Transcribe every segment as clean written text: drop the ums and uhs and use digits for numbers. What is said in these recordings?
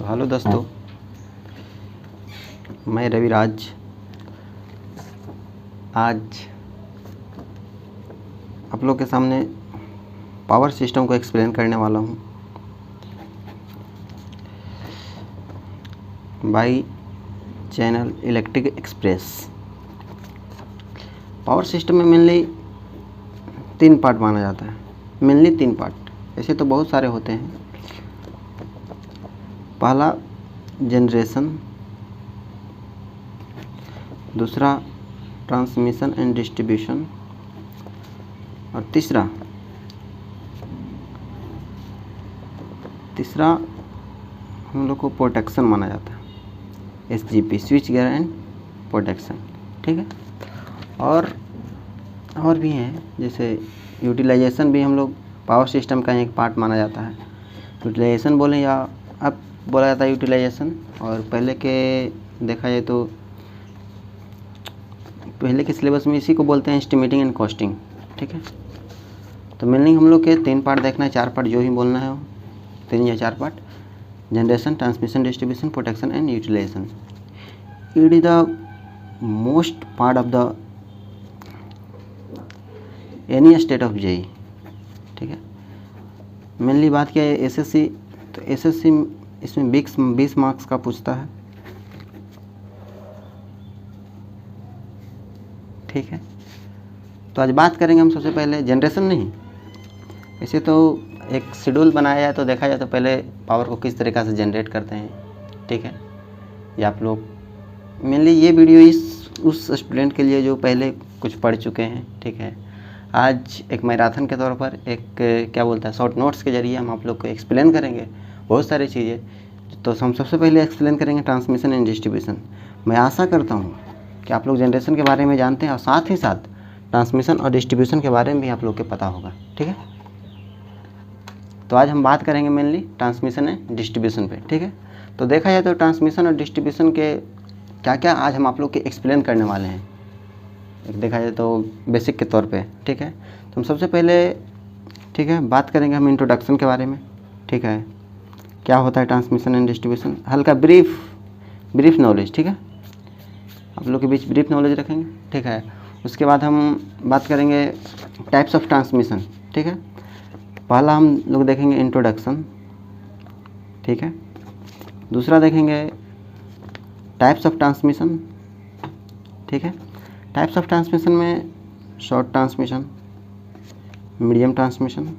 तो हेलो दोस्तों, मैं रविराज आज आप लोग के सामने पावर सिस्टम को एक्सप्लेन करने वाला हूँ by channel electric express. Power system में मेनली 3 पार्ट माना जाता है, मेनली 3 पार्ट। ऐसे तो बहुत सारे होते हैं। पहला जनरेशन, दूसरा ट्रांसमिशन एंड डिस्ट्रीब्यूशन और तीसरा हम लोग को प्रोटेक्शन माना जाता है, SGP, switch gear and protection. ठीक है। और भी हैं, जैसे यूटिलाइजेशन भी हम लोग पावर सिस्टम का एक पार्ट माना जाता है। यूटिलाइजेशन बोलें या अब बोला जाता है यूटिलाइजेशन। और पहले के देखा जाए तो पहले के सिलेबस में इसी को बोलते हैं एस्टिमेटिंग एंड कॉस्टिंग। ठीक है। तो मेनली हम लोग के 3 पार्ट देखना है, 4 पार्ट जो ही बोलना है, 3 या 4 part: generation, transmission, distribution, protection and utilization. It is the most part of the any state of JE. ठीक है। मेनली बात किया है SSC, तो SSC इसमें 20 मार्क्स का पूछता है। ठीक है। तो आज बात करेंगे हम सबसे पहले जनरेशन। नहीं, ऐसे तो एक शेड्यूल बनाया है, तो देखा जाए तो पहले पावर को किस तरीक़ा से जनरेट करते हैं। ठीक है। ये आप लोग मेनली ये वीडियो उस स्टूडेंट के लिए जो पहले कुछ पढ़ चुके हैं। ठीक है। आज एक मैराथन के तौर पर एक शॉर्ट नोट्स के जरिए हम आप लोग को एक्सप्लेन करेंगे बहुत सारी चीज़ें। तो हम सबसे पहले एक्सप्लेन करेंगे ट्रांसमिशन एंड डिस्ट्रीब्यूशन। मैं आशा करता हूँ कि आप लोग जनरेशन के बारे में जानते हैं और साथ ही साथ ट्रांसमिशन और डिस्ट्रीब्यूशन के बारे में भी आप लोग के पता होगा। ठीक है। तो आज हम बात करेंगे मेनली ट्रांसमिशन एंड डिस्ट्रीब्यूशन पे। ठीक है। तो देखा जाए तो ट्रांसमिशन और डिस्ट्रीब्यूशन के क्या क्या आज हम आप लोग के एक्सप्लेन करने वाले हैं, एक देखा जाए तो बेसिक के तौर पे। ठीक है। तो हम सबसे पहले ठीक है बात करेंगे हम इंट्रोडक्शन के बारे में। ठीक है। क्या होता है ट्रांसमिशन एंड डिस्ट्रीब्यूशन, हल्का ब्रीफ नॉलेज। ठीक है। आप लोग के बीच ब्रीफ नॉलेज रखेंगे। ठीक है। उसके बाद हम बात करेंगे टाइप्स ऑफ ट्रांसमिशन। ठीक है। पहला हम लोग देखेंगे इंट्रोडक्शन। ठीक है। दूसरा देखेंगे टाइप्स ऑफ ट्रांसमिशन। ठीक है। टाइप्स ऑफ ट्रांसमिशन में शॉर्ट ट्रांसमिशन, मीडियम ट्रांसमिशन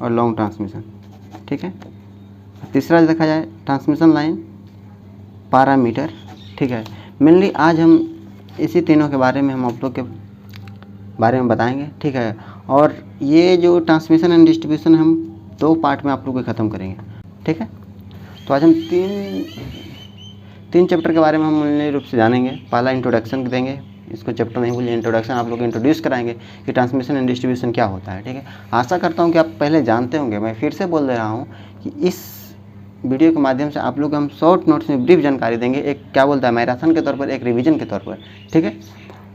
और लॉन्ग ट्रांसमिशन। ठीक है। तीसरा देखा जाए ट्रांसमिशन लाइन, पैरामीटर। ठीक है। मेनली आज हम इसी तीनों के बारे में हम आप लोग के बारे में बताएंगे। ठीक है। और ये जो ट्रांसमिशन एंड डिस्ट्रीब्यूशन हम 2 पार्ट में आप लोग को ख़त्म करेंगे। ठीक है। तो आज हम तीन चैप्टर के बारे में हम मूल्य रूप से जानेंगे। पहला इंट्रोडक्शन देंगे, इसको चैप्टर नहीं भूलिए, इंट्रोडक्शन आप लोग इंट्रोड्यूस कराएंगे कि ट्रांसमिशन एंड डिस्ट्रीब्यूशन क्या होता है। ठीक है। आशा करता हूँ कि आप पहले जानते होंगे। मैं फिर से बोल दे रहा हूँ कि इस वीडियो के माध्यम से आप लोग हम शॉर्ट नोट्स में ब्रीफ जानकारी देंगे, एक मैराथन के तौर पर, एक रिवीजन के तौर पर। ठीक है।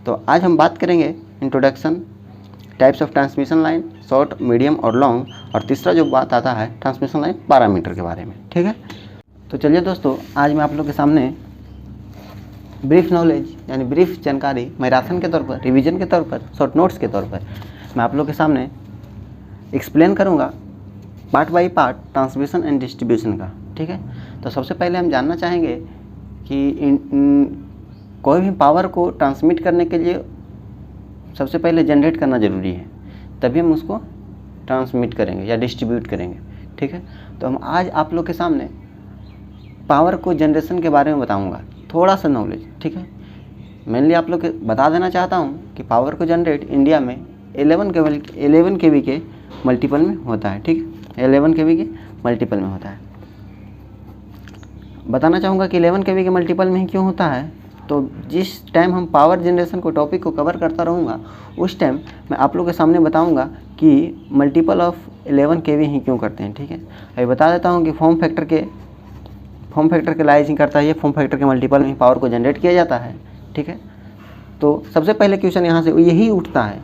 तो आज हम बात करेंगे introduction, types of transmission line, short, medium और लॉन्ग, और तीसरा जो बात आता है ट्रांसमिशन लाइन पैरामीटर के बारे में। ठीक है। तो चलिए दोस्तों, आज मैं आप लोग के सामने ब्रीफ नॉलेज यानी ब्रीफ जानकारी मैराथन के तौर पर, रिवीजन के तौर पर, शॉर्ट नोट्स के तौर पर मैं आप लोग के सामने एक्सप्लेन करूँगा part by part transmission and distribution का। ठीक है। तो सबसे पहले हम जानना चाहेंगे कि कोई भी पावर को ट्रांसमिट करने के लिए सबसे पहले जनरेट करना ज़रूरी है, तभी हम उसको ट्रांसमिट करेंगे या डिस्ट्रीब्यूट करेंगे। ठीक है। तो हम आज आप लोग के सामने पावर को जनरेशन के बारे में बताऊंगा, थोड़ा सा नॉलेज। ठीक है। मेनली आप लोग बता देना चाहता हूं कि पावर को जनरेट इंडिया में 11 kV के मल्टीपल में होता है। ठीक है। 11 kV के मल्टीपल में होता है। बताना चाहूँगा कि 11 kV के मल्टीपल में ही क्यों होता है। तो जिस टाइम हम पावर जनरेशन को टॉपिक को कवर करता रहूँगा, उस टाइम मैं आप लोग के सामने बताऊँगा कि मल्टीपल ऑफ 11 kV ही क्यों करते हैं। ठीक है। अभी बता देता हूँ कि फॉर्म फैक्टर के लाइजिंग करता है, ये फॉर्म फैक्टर के मल्टीपल में पावर को जनरेट किया जाता है। ठीक है। तो सबसे पहले क्वेश्चन यहाँ से यही उठता है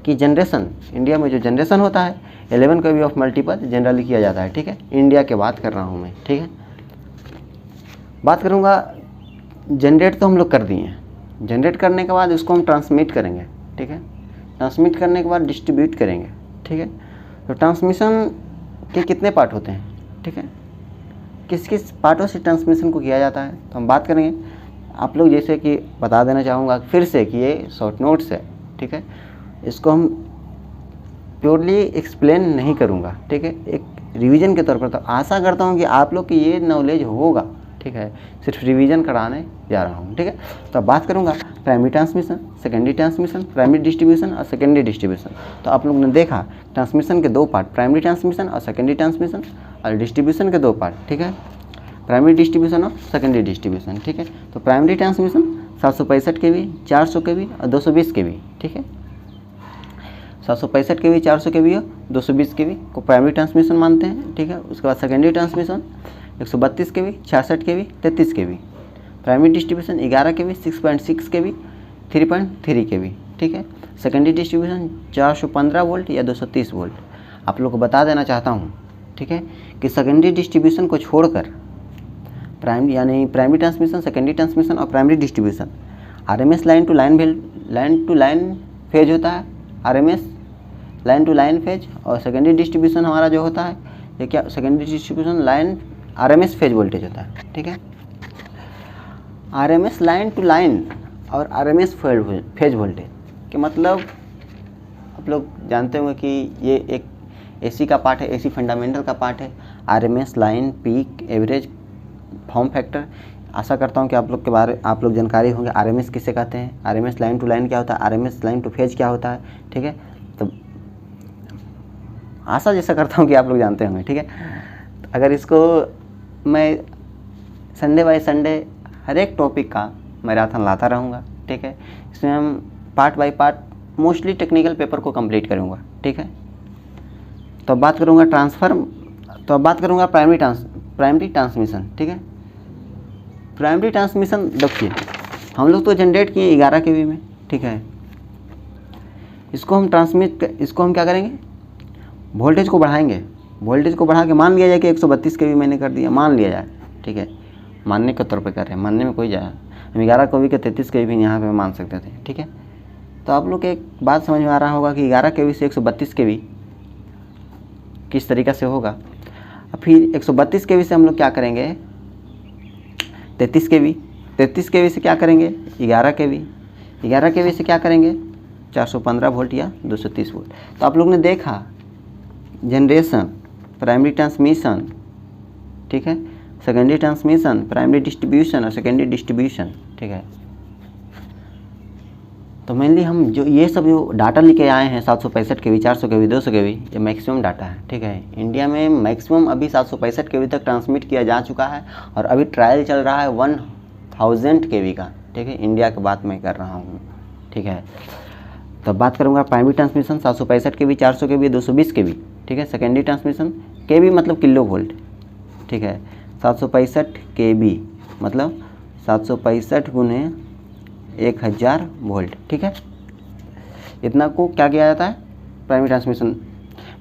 कि जनरेशन, इंडिया में जो जनरेशन होता है 11 kV ऑफ मल्टीपल जनरली किया जाता है। ठीक है। इंडिया की बात कर रहा हूँ मैं। ठीक है। बात करूँगा, जनरेट तो हम लोग कर दिए हैं, जनरेट करने के बाद इसको हम ट्रांसमिट करेंगे, ठीक है। ट्रांसमिट करने के बाद डिस्ट्रीब्यूट करेंगे, ठीक है। तो ट्रांसमिशन के कितने पार्ट होते हैं, ठीक है, किस किस पार्टों से ट्रांसमिशन को किया जाता है, तो हम बात करेंगे। आप लोग जैसे कि बता देना चाहूँगा फिर से कि ये शॉर्ट नोट्स है, ठीक है, इसको हम प्योरली एक्सप्लेन नहीं करूँगा, ठीक है, एक रिवीजन के तौर पर। तो आशा करता हूँ कि आप लोग की ये नॉलेज होगा, ठीक है, सिर्फ रिवीजन कराने जा रहा हूँ, ठीक है। तो बात करूँगा primary transmission, secondary transmission, primary distribution और सेकेंडरी डिस्ट्रीब्यूशन। तो आप लोगों ने देखा ट्रांसमिशन के 2 पार्ट, प्राइमरी ट्रांसमिशन और सेकेंडरी ट्रांसमिशन, और डिस्ट्रीब्यूशन के 2 पार्ट, ठीक है, प्राइमरी डिस्ट्रीब्यूशन और सेकेंडरी डिस्ट्रीब्यूशन, ठीक है। तो प्राइमरी ट्रांसमिशन 765 kV, 400 kV और 220 kV, ठीक है। 765 kV, 400 kV और 220 kV को प्राइमरी ट्रांसमिशन मानते हैं, ठीक है। उसके बाद secondary transmission 132 kV, 66 kV, 33 kV। Primary distribution 11 kV, 6.6 kV, 3.3 kV, ठीक है। सेकेंडरी डिस्ट्रीब्यूशन 415 वोल्ट या 230 वोल्ट। आप लोग को बता देना चाहता हूँ, ठीक है, कि सेकेंडरी डिस्ट्रीब्यूशन को छोड़कर प्राइमरी यानी प्राइमरी ट्रांसमिशन, सेकेंडरी ट्रांसमिशन और primary distribution RMS line to line phase होता है, RMS line to line phase. और सेकेंडरी डिस्ट्रीब्यूशन हमारा जो होता है ये क्या, secondary distribution line RMS phase voltage होता है, ठीक है। आरएमएस लाइन टू लाइन और आरएमएस फेज वोल्टेज के मतलब आप लोग जानते होंगे कि ये एक एसी का पार्ट है, एसी फंडामेंटल का पार्ट है। RMS line, peak, average, form factor. आशा करता हूँ कि आप लोग जानकारी होंगे आरएमएस किसे कहते हैं, आरएमएस लाइन टू लाइन क्या होता है, आरएमएस लाइन टू फेज क्या होता है, ठीक है। तो आशा जैसा करता हूँ कि आप लोग जानते होंगे, ठीक है। अगर इसको मैं संडे बाय संडे हर एक टॉपिक का मैराथन लाता रहूँगा, ठीक है। इसमें हम part by part mostly technical paper को कंप्लीट करूँगा, ठीक है। तो अब बात करूँगा प्राइमरी ट्रांसमिशन, ठीक है। प्राइमरी ट्रांसमिशन देखिए, हम लोग तो जनरेट किए 11 kV में, ठीक है। इसको हम क्या करेंगे, वोल्टेज को बढ़ाएंगे। वोल्टेज को बढ़ा के मान लिया जाए कि 132 kV मैंने कर दिया, मान लिया जाए, ठीक है, मानने के तौर पे कर रहे हैं, मानने में कोई जाए, हम 11 kV के 33 kV भी यहाँ पे मान सकते थे, ठीक है। तो आप लोग एक बात समझ में आ रहा होगा कि 11 kV से 132 kV किस तरीक़ा से होगा। फिर 132 kV से हम लोग क्या करेंगे, 33 kV से क्या करेंगे 11 kV से क्या करेंगे 415 वोल्ट या 230 वोल्ट। तो आप लोग ने देखा जनरेशन, प्राइमरी ट्रांसमिशन, ठीक है, सेकेंडरी ट्रांसमिशन, प्राइमरी डिस्ट्रीब्यूशन और सेकेंडरी डिस्ट्रीब्यूशन, ठीक है। तो मेनली हम जो ये सब जो डाटा लेके आए हैं 765 kV, 400 kV, 200 kV, ये मैक्सिमम डाटा है, ठीक है। इंडिया में मैक्सिमम अभी 765 kV तक ट्रांसमिट किया जा चुका है और अभी ट्रायल चल रहा है 1000 kV का, ठीक है। इंडिया की बात मैं कर रहा हूँ, ठीक है। तो बात करूँगा primary transmission 765 kV, 400 kV, 220 kV, ठीक है। सेकेंडरी ट्रांसमिशन kV मतलब किलो वोल्ट, ठीक है। 765 kV मतलब 765 गुने 1000 वोल्ट, ठीक है। इतना को क्या किया जाता है प्राइमरी ट्रांसमिशन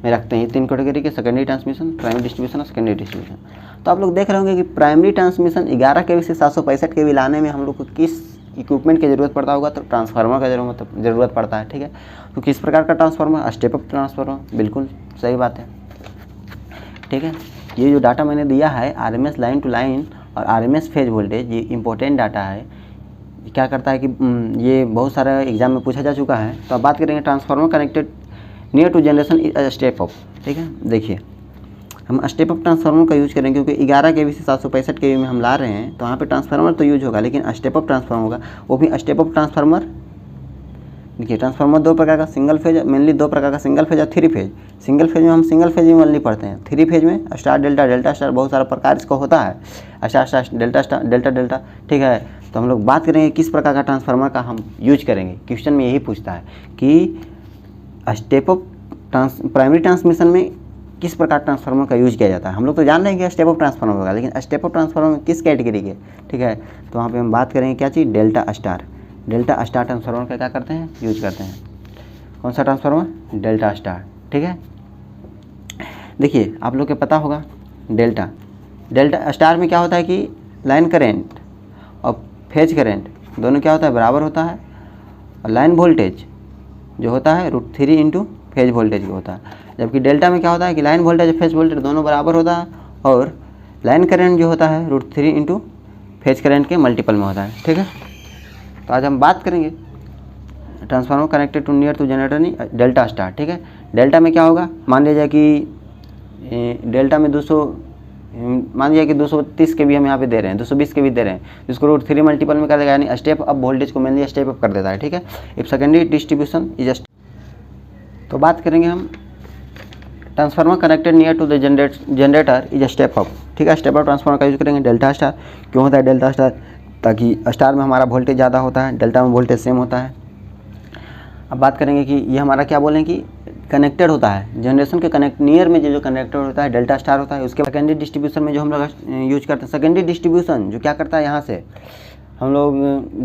में रखते हैं 3 कैटेगरी के, सेकेंडरी ट्रांसमिशन, प्राइमरी डिस्ट्रीब्यूशन और सेकेंडरी डिस्ट्रीब्यूशन। तो आप लोग देख रहे होंगे कि प्राइमरी ट्रांसमिशन 11 kV से 765 kV लाने में हम लोग को किस इक्विपमेंट की ज़रूरत पड़ता होगा, तो ट्रांसफार्मर का ज़रूरत पड़ता है, ठीक है। तो किस प्रकार का ट्रांसफार्मर, स्टेप अप ट्रांसफार्मर, बिल्कुल सही बात है, ठीक है। ये जो डाटा मैंने दिया है आरएमएस लाइन टू लाइन और आरएमएस फेज वोल्टेज, ये इंपॉर्टेंट डाटा है। क्या करता है कि ये बहुत सारा एग्जाम में पूछा जा चुका है। तो अब बात करेंगे transformer connected near to generation step up, ठीक है। देखिए हम स्टेप अप ट्रांसफार्मर का यूज़ करेंगे क्योंकि 11 kV से 765 kV में हम ला रहे हैं, तो वहाँ पे ट्रांसफार्मर तो यूज होगा लेकिन स्टेप अप ट्रांसफार्मर होगा, वो भी स्टेप अप ट्रांसफार्मर। देखिए ट्रांसफार्मर 2 प्रकार का, सिंगल फेज, मेनली 2 प्रकार का, सिंगल फेज और 3 फेज। सिंगल फेज में हम सिंगल फेज में मेनली पढ़ते हैं, 3 फेज में स्टार डेल्टा, डेल्टा स्टार, बहुत सारा प्रकार इसका होता है, star star, delta star, delta delta, ठीक है। तो हम लोग बात करेंगे किस प्रकार का ट्रांसफार्मर का हम यूज करेंगे। क्वेश्चन में यही पूछता है कि स्टेप अप प्राइमरी ट्रांसमिशन में किस प्रकार ट्रांसफार्मर का यूज किया जाता है। हम लोग तो जान रहे हैं कि स्टेप अप ट्रांसफार्मर होगा, लेकिन स्टेप अप ट्रांसफार्मर में किस कैटेगरी के, ठीक है। तो वहाँ पे हम बात करेंगे क्या चीज़, delta star. Delta star transformer का क्या करते हैं, यूज करते हैं। कौन सा ट्रांसफार्मर, डेल्टा स्टार, ठीक है। देखिए आप लोग को पता होगा डेल्टा स्टार में क्या होता है कि लाइन करेंट और फेज करेंट दोनों क्या होता है, बराबर होता है। और लाइन वोल्टेज जो होता है √3 इंटू फेज वोल्टेज का होता है। जबकि डेल्टा में क्या होता है कि लाइन वोल्टेज और फेज वोल्टेज दोनों बराबर होता है, और लाइन करंट जो होता है √3 इंटू फेज करंट के मल्टीपल में होता है। ठीक है, तो आज हम बात करेंगे transformer connected to near to generator नहीं डेल्टा स्टार। ठीक है, डेल्टा में क्या होगा, मान लीजिए कि डेल्टा में 230 के भी हम यहाँ पे दे रहे हैं, 220 के भी दे रहे हैं, जिसको √3 मल्टीपल में कर देगा, यानी स्टेप अप वोल्टेज को मेनली स्टेप अप कर देता है। ठीक है, इफ सेकेंडरी डिस्ट्रीब्यूशन इज तो बात करेंगे हम transformer connected near to the generator is step up. ठीक है, स्टेप अप ट्रांसफार्मर का यूज करेंगे। डेल्टा स्टार क्यों होता है डेल्टा स्टार, ताकि स्टार में हमारा वोल्टेज ज़्यादा होता है, डेल्टा में वोल्टेज सेम होता है। अब बात करेंगे कि ये हमारा क्या बोलें कि कनेक्टेड होता है, जनरेशन के कनेक्ट नियर में जो कनेक्टेड होता है डेल्टा स्टार होता है। उसके सेकेंडरी डिस्ट्रीब्यूशन में जो हम लोग यूज करते हैं, सेकेंडरी डिस्ट्रीब्यूशन जो क्या करता है, यहाँ से हम लोग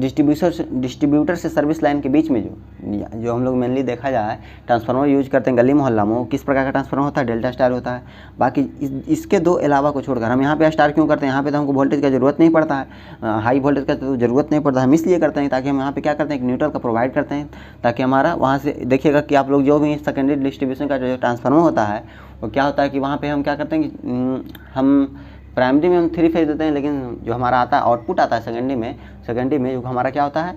डिस्ट्रीब्यूटर से सर्विस लाइन के बीच में जो हम लोग मेनली देखा जाए ट्रांसफार्मर यूज करते हैं गली मोहल्ला में, वो किस प्रकार का ट्रांसफार्मर होता है, डेल्टा स्टार होता है। बाकी इसके दो अलावा को छोड़कर हम यहाँ पे स्टार क्यों करते हैं, यहाँ पे तो हमको वोल्टेज का जरूरत नहीं पड़ता है, हाई वोल्टेज का तो जरूरत नहीं पड़ता है। हम इसलिए करते हैं ताकि हम यहाँ पे क्या करते हैं, एक न्यूट्रल का प्रोवाइड करते हैं, ताकि हमारा वहाँ से देखिएगा कि आप लोग जो भी सेकेंडरी डिस्ट्रीब्यूशन का जो ट्रांसफार्मर होता है वो क्या होता है कि वहाँ पर हम क्या करते हैं कि हम प्राइमरी में हम 3 फेज देते हैं, लेकिन जो हमारा आता है आउटपुट आता है सेकेंडरी में जो हमारा क्या होता है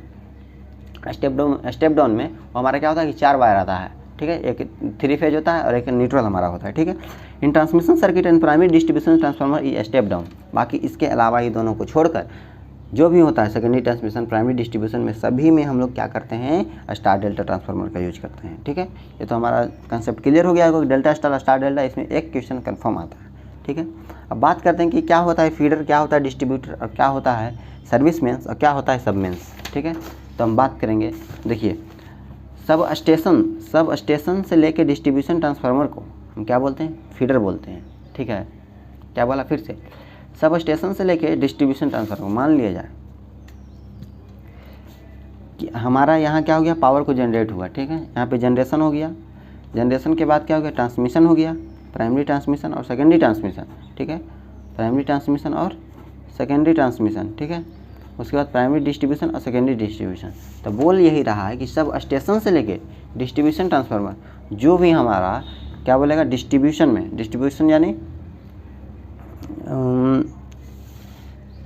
स्टेप डाउन में वो हमारा क्या होता है कि 4 वायर आता है। ठीक है, एक 3 फेज होता है और एक न्यूट्रल हमारा होता है। ठीक है, in transmission circuit and primary distribution transformer ई स्टेप डाउन। बाकी इसके अलावा ये दोनों को छोड़कर जो भी होता है सेकेंडरी ट्रांसमिशन प्राइमरी डिस्ट्रीब्यूशन में सभी में हम लोग क्या करते हैं, स्टार डेल्टा ट्रांसफार्मर का यूज करते हैं। ठीक है, ये तो हमारा कंसेप्ट क्लियर हो गया होगा, डेल्टा स्टार डेल्टा, इसमें एक क्वेश्चन कन्फर्म आता है। ठीक है, अब बात करते हैं कि क्या होता है फीडर, क्या होता है डिस्ट्रीब्यूटर, और क्या होता है सर्विस मेंस, और क्या होता है सब मेंस। ठीक है, तो हम बात करेंगे, देखिए सब स्टेशन से लेके डिस्ट्रीब्यूशन ट्रांसफार्मर को हम क्या बोलते हैं, फीडर बोलते हैं। ठीक है, क्या बोला फिर से, सब स्टेशन से लेके डिस्ट्रीब्यूशन ट्रांसफार्मर। मान लिया जाए कि हमारा यहाँ क्या हो गया, पावर को जनरेट हुआ। ठीक है, यहाँ पे जनरेशन हो गया, जनरेशन के बाद क्या हो गया, ट्रांसमिशन हो गया, प्राइमरी ट्रांसमिशन और सेकेंडरी ट्रांसमिशन। ठीक है, प्राइमरी ट्रांसमिशन और सेकेंडरी ट्रांसमिशन। ठीक है, उसके बाद प्राइमरी डिस्ट्रीब्यूशन और सेकेंडरी डिस्ट्रीब्यूशन। तो बोल यही रहा है कि सब स्टेशन से लेके डिस्ट्रीब्यूशन ट्रांसफार्मर जो भी हमारा क्या बोलेगा डिस्ट्रीब्यूशन यानी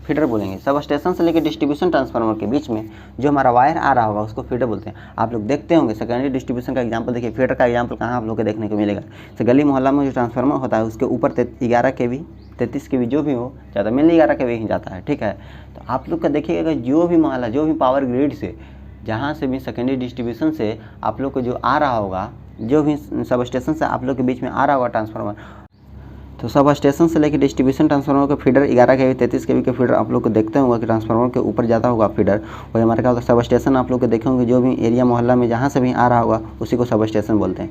फीडर बोलेंगे। सब स्टेशन से लेकर डिस्ट्रीब्यूशन ट्रांसफार्मर के बीच में जो हमारा वायर आ रहा होगा उसको फीडर बोलते हैं। आप लोग देखते होंगे सेकेंडरी डिस्ट्रीब्यूशन का एग्जांपल देखिए, फीडर का एग्जांपल कहाँ आप लोग को देखने को मिलेगा, तो गली मोहल्ला में जो ट्रांसफार्मर होता है उसके ऊपर 11 kV 33 kV जो भी हो ज़्यादा मेनली 11 kV ही जाता है। ठीक है, तो आप लोग का देखिएगा जो भी मोहल्ला जो भी पावर ग्रिड से जहाँ से भी सेकेंडरी डिस्ट्रीब्यूशन से आप लोग को जो आ रहा होगा, जो भी सब स्टेशन से आप लोग के बीच में आ रहा होगा ट्रांसफार्मर, तो सब स्टेशन से लेकर डिस्ट्रीब्यूशन ट्रांसफार्मर का फीडर 11 kV 33 kV के फीडर आप लोग को देखते होंगे कि ट्रांसफार्मर के ऊपर जाता होगा फीडर, वही हमारे क्या होगा सब स्टेशन। आप लोग को देखे होंगे जो भी एरिया मोहल्ला में जहाँ से भी आ रहा होगा उसी को सब स्टेशन बोलते हैं।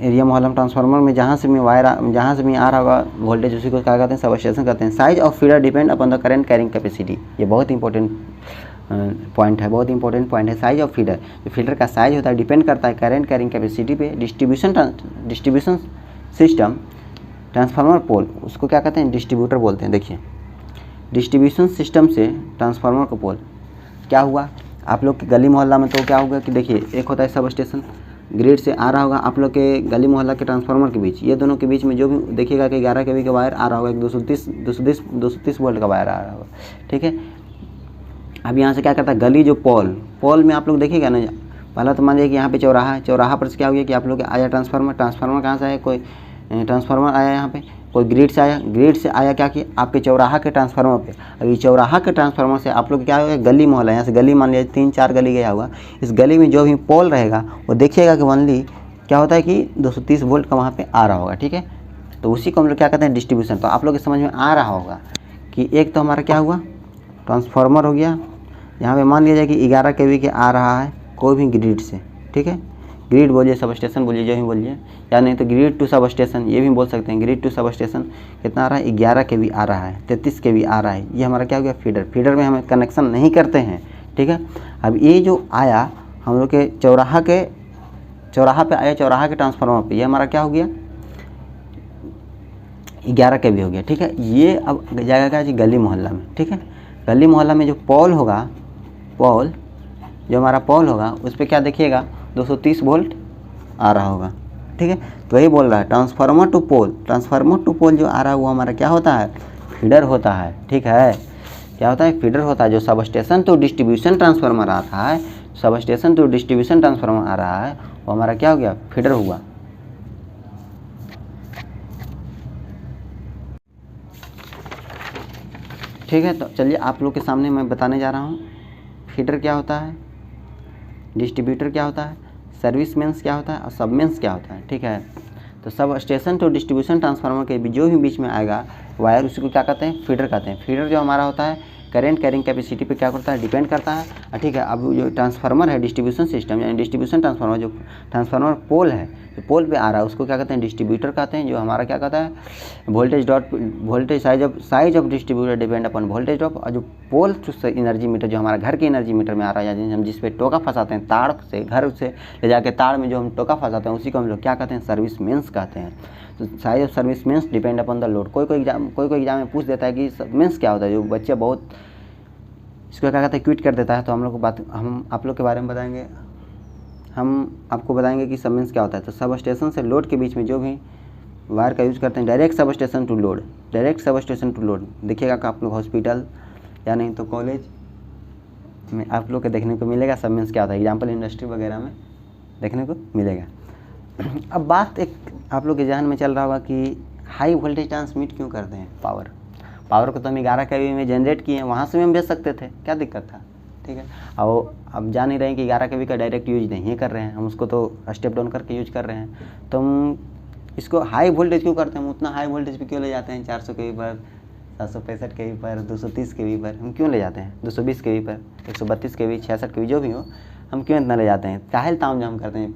एरिया मोहल्ला में ट्रांसफार्मर में जहाँ से भी जहाँ से भी आ रहा होगा वोल्टेज उसी को क्या कहते हैं, सब स्टेशन कहते हैं। Size of feeder depend upon the current carrying capacity, ये बहुत इंपॉर्टेंट पॉइंट है, बहुत इंपॉर्टेंट पॉइंट है। साइज ऑफ फीडर, जो फीडर का साइज होता है डिपेंड करता है करेंट कैरिंग कैपेसिटी पे। डिस्ट्रीब्यूशन सिस्टम ट्रांसफार्मर पोल उसको क्या कहते हैं, डिस्ट्रीब्यूटर बोलते हैं। देखिए डिस्ट्रीब्यूशन सिस्टम से ट्रांसफार्मर का पोल क्या हुआ आप लोग के गली मोहल्ला में, तो क्या होगा कि देखिए एक होता है सब स्टेशन ग्रिड से आ रहा होगा आप लोग के गली मोहल्ला के ट्रांसफार्मर के बीच, ये दोनों के बीच में जो भी देखिएगा कि 11 kV का वायर आ रहा होगा, एक 230 वोल्ट का वायर आ रहा होगा। ठीक है, अब यहाँ से क्या करता है गली जो पोल में आप लोग देखिएगा ना, पहला तो मान लीजिए कि यहाँ पे चौराहा पर से क्या हो गया कि आप लोग आया ट्रांसफार्मर कहाँ से आया, कोई ट्रांसफार्मर आया यहाँ पे, कोई ग्रिड से आया क्या कि आपके चौराहा के ट्रांसफार्मर पे। अभी चौराहा के ट्रांसफार्मर से आप लोग क्या होगा गली मोहल्ला, यहाँ से गली मान लीजिए 3-4 गली गया होगा, इस गली में जो भी पोल रहेगा वो देखिएगा कि ओनली क्या होता है कि 230 वोल्ट का वहाँ पे आ रहा होगा। ठीक है, तो उसी को हम लोग क्या कहते हैं डिस्ट्रीब्यूशन। तो आप लोग के समझ में आ रहा होगा कि एक तो हमारा क्या हुआ ट्रांसफार्मर हो गया, यहाँ पे मान लिया जाए कि 11 kV के आ रहा है कोई भी ग्रिड से। ठीक है, ग्रिड बोलिए सब स्टेशन बोलिए जो भी बोलिए, या नहीं तो ग्रिड टू सब स्टेशन ये भी बोल सकते हैं। ग्रिड टू सब स्टेशन कितना आ रहा है 11 kV आ रहा है, 33 kV आ रहा है, ये हमारा क्या हो गया फीडर में हमें कनेक्शन नहीं करते हैं। ठीक है, अब ये जो आया हम लोग के चौराहा पे आया, चौराहा के ट्रांसफार्मर पे, ये हमारा क्या हो गया 11 kV हो गया, ठीक है। ये अब जाएगा जी गली मोहल्ला में, ठीक है। गली मोहल्ला में जो पोल होगा, पोल जो हमारा पोल होगा उस पर क्या देखिएगा 230 वोल्ट आ रहा होगा, ठीक है। तो वही बोल रहा है transformer to pole, transformer to pole जो आ रहा है वो हमारा क्या होता है, फीडर होता है, ठीक है। क्या होता है, फीडर होता है। जो substation to distribution transformer आ रहा है, substation to distribution transformer आ रहा है, वो हमारा क्या हो गया, फीडर हुआ। ठीक है, तो चलिए आप लोग के सामने मैं बताने जा रहा हूँ फीडर क्या होता है, डिस्ट्रीब्यूटर क्या होता है, सर्विस मेंस क्या होता है और सब मेंस क्या होता है, ठीक है। तो sub station to distribution transformer के जो भी बीच में आएगा वायर, उसी को क्या कहते हैं, फीडर कहते हैं। फीडर जो हमारा होता है करेंट कैरिंग कैपेसिटी पे क्या करता है, डिपेंड करता है, ठीक है। अब जो ट्रांसफार्मर है डिस्ट्रीब्यूशन सिस्टम यानी डिस्ट्रीब्यूशन ट्रांसफार्मर, जो ट्रांसफार्मर पोल है, जो पोल पे आ रहा है उसको क्या कहते हैं, डिस्ट्रीब्यूटर कहते हैं। जो हमारा क्या कहता है, voltage dot, voltage size of distributor depend upon voltage drop. और जो पोल एनर्जी मीटर जो हमारा घर के एनर्जी मीटर में आ रहा है, यानी हम जिस पे टोका फंसाते हैं तार से, घर से ले जाके तार में जो हम टोका फंसाते हैं उसी को हम लोग क्या कहते हैं, सर्विस मेंस कहते हैं। तो size of service mains depend upon the load. कोई एग्जाम में पूछ देता है कि मेंस क्या होता है, जो बच्चे बहुत इसको क्या कहते हैं, क्विट कर देता है। तो हम लोग हम आप लोग के बारे में बताएंगे, हम आपको बताएंगे कि सब मेंस क्या होता है। तो सब स्टेशन से लोड के बीच में जो भी वायर का यूज़ करते हैं, direct substation to load, direct substation to load. देखिएगा कि आप लोग हॉस्पिटल या नहीं तो कॉलेज में आप लोग के देखने को मिलेगा सब मेंस क्या होता है, एग्जाम्पल इंडस्ट्री वगैरह में देखने को मिलेगा। अब बात एक आप लोग के जहन में चल रहा होगा कि हाई वोल्टेज ट्रांसमिट क्यों करते हैं, पावर को तो हम 11 kV में जनरेट किए हैं, वहाँ से भी हम भेज सकते थे, क्या दिक्कत था, ठीक है। और अब जान ही रहे हैं कि 11 kV का डायरेक्ट यूज नहीं कर रहे हैं, हम उसको तो स्टेप डाउन करके यूज कर रहे हैं। तो हम इसको हाई वोल्टेज क्यों करते हैं, हम उतना हाई वोल्टेज पे क्यों ले जाते हैं, 400 kV पर, 765 kV पर, 230 kV पर हम क्यों ले जाते हैं, 220 kV पर, 132 kV, 66 kV जो भी हो, हम क्यों इतना ले जाते हैं, काहे ताम जो हम करते हैं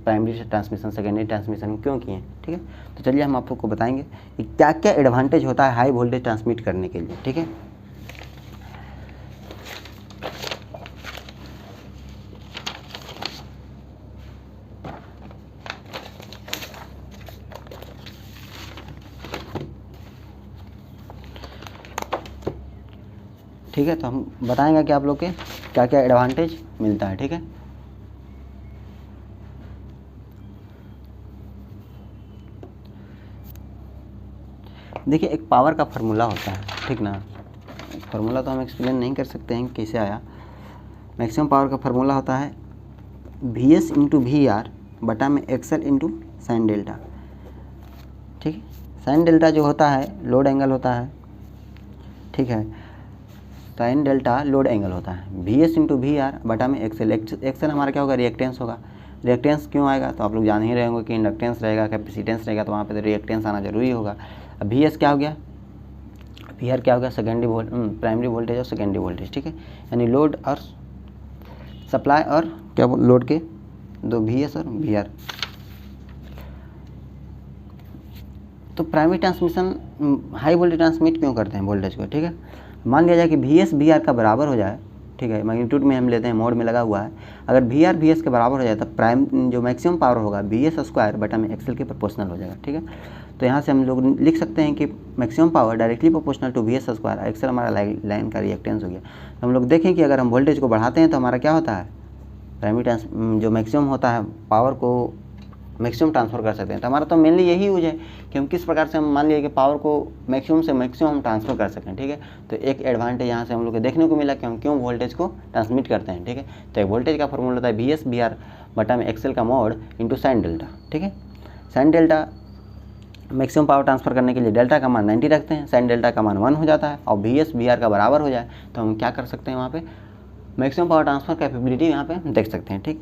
प्राइमरी ट्रांसमिशन सेकेंडरी ट्रांसमिशन क्यों किए, ठीक है। तो चलिए हम आपको बताएंगे कि क्या क्या एडवांटेज होता है हाई वोल्टेज ट्रांसमिट करने के लिए, ठीक है। ठीक है, तो हम बताएंगे कि आप लोग के क्या क्या एडवांटेज मिलता है, ठीक है। देखिए एक पावर का फार्मूला होता है, ठीक ना। फार्मूला तो हम एक्सप्लेन नहीं कर सकते हैं कैसे आया। मैक्सिमम पावर का फार्मूला होता है VS इंटू VR बटा में XL इंटू साइन डेल्टा, ठीक है। साइन डेल्टा जो होता है लोड एंगल होता है, ठीक है। साइन डेल्टा लोड एंगल होता है। VS इंटू VR बटा में XL हमारा क्या होगा, रिएक्टेंस होगा। रिएक्टेंस क्यों आएगा, तो आप लोग जान ही रहे होंगे कि इंडक्टेंस रहेगा, कैपेसिटेंस रहेगा, तो वहाँ पे तो रिएक्टेंस आना जरूरी होगा। अब VS क्या हो गया, VR क्या हो गया, प्राइमरी वोल्टेज और सेकेंडरी वोल्टेज, ठीक है। यानी लोड और सप्लाई और क्या लोड के दो VS और VR। तो primary transmission high voltage transmit क्यों करते हैं वोल्टेज को, ठीक है। मान लिया जाए कि VS VR का बराबर हो जाए, ठीक है, मैग्नीट्यूड में हम लेते हैं, मोड में लगा हुआ है। अगर VR VS के बराबर हो जाए तब प्राइम जो मैक्सिमम पावर होगा VS स्क्वायर बटा में XL के प्रोपोर्शनल हो जाएगा, ठीक है। तो यहाँ से हम लोग लिख सकते हैं कि maximum power directly proportional to VS square, XL हमारा लाइन का रिएक्टेंस हो गया। तो हम लोग देखें कि अगर हम वोल्टेज को बढ़ाते हैं तो हमारा क्या होता है, प्राइमरी जो मैक्सिमम होता है पावर को मैक्सिमम ट्रांसफ़र कर सकते हैं। तो हमारा तो मेनली यही यूज है कि हम किस प्रकार से हम मान लिए कि पावर को मैक्सिमम से मैक्सिमम हम ट्रांसफ़र कर सकें, ठीक है। तो एक एडवांटेज यहाँ से हम लोग को देखने को मिला कि हम क्यों वोल्टेज को ट्रांसमिट करते हैं, ठीक है। तो एक वोल्टेज का फॉर्मूला होता है VS VR बटा में XL का मोड इंटू साइन डेल्टा, ठीक है। Sine delta maximum power transfer करने के लिए डेल्टा का मान 90 रखते हैं, साइन डेल्टा का मान 1 हो जाता है और VS VR का बराबर हो जाए तो हम क्या कर सकते हैं, वहाँ पे मैक्सिमम पावर ट्रांसफ़र कैपेबिलिटी यहाँ पे देख सकते हैं, ठीक।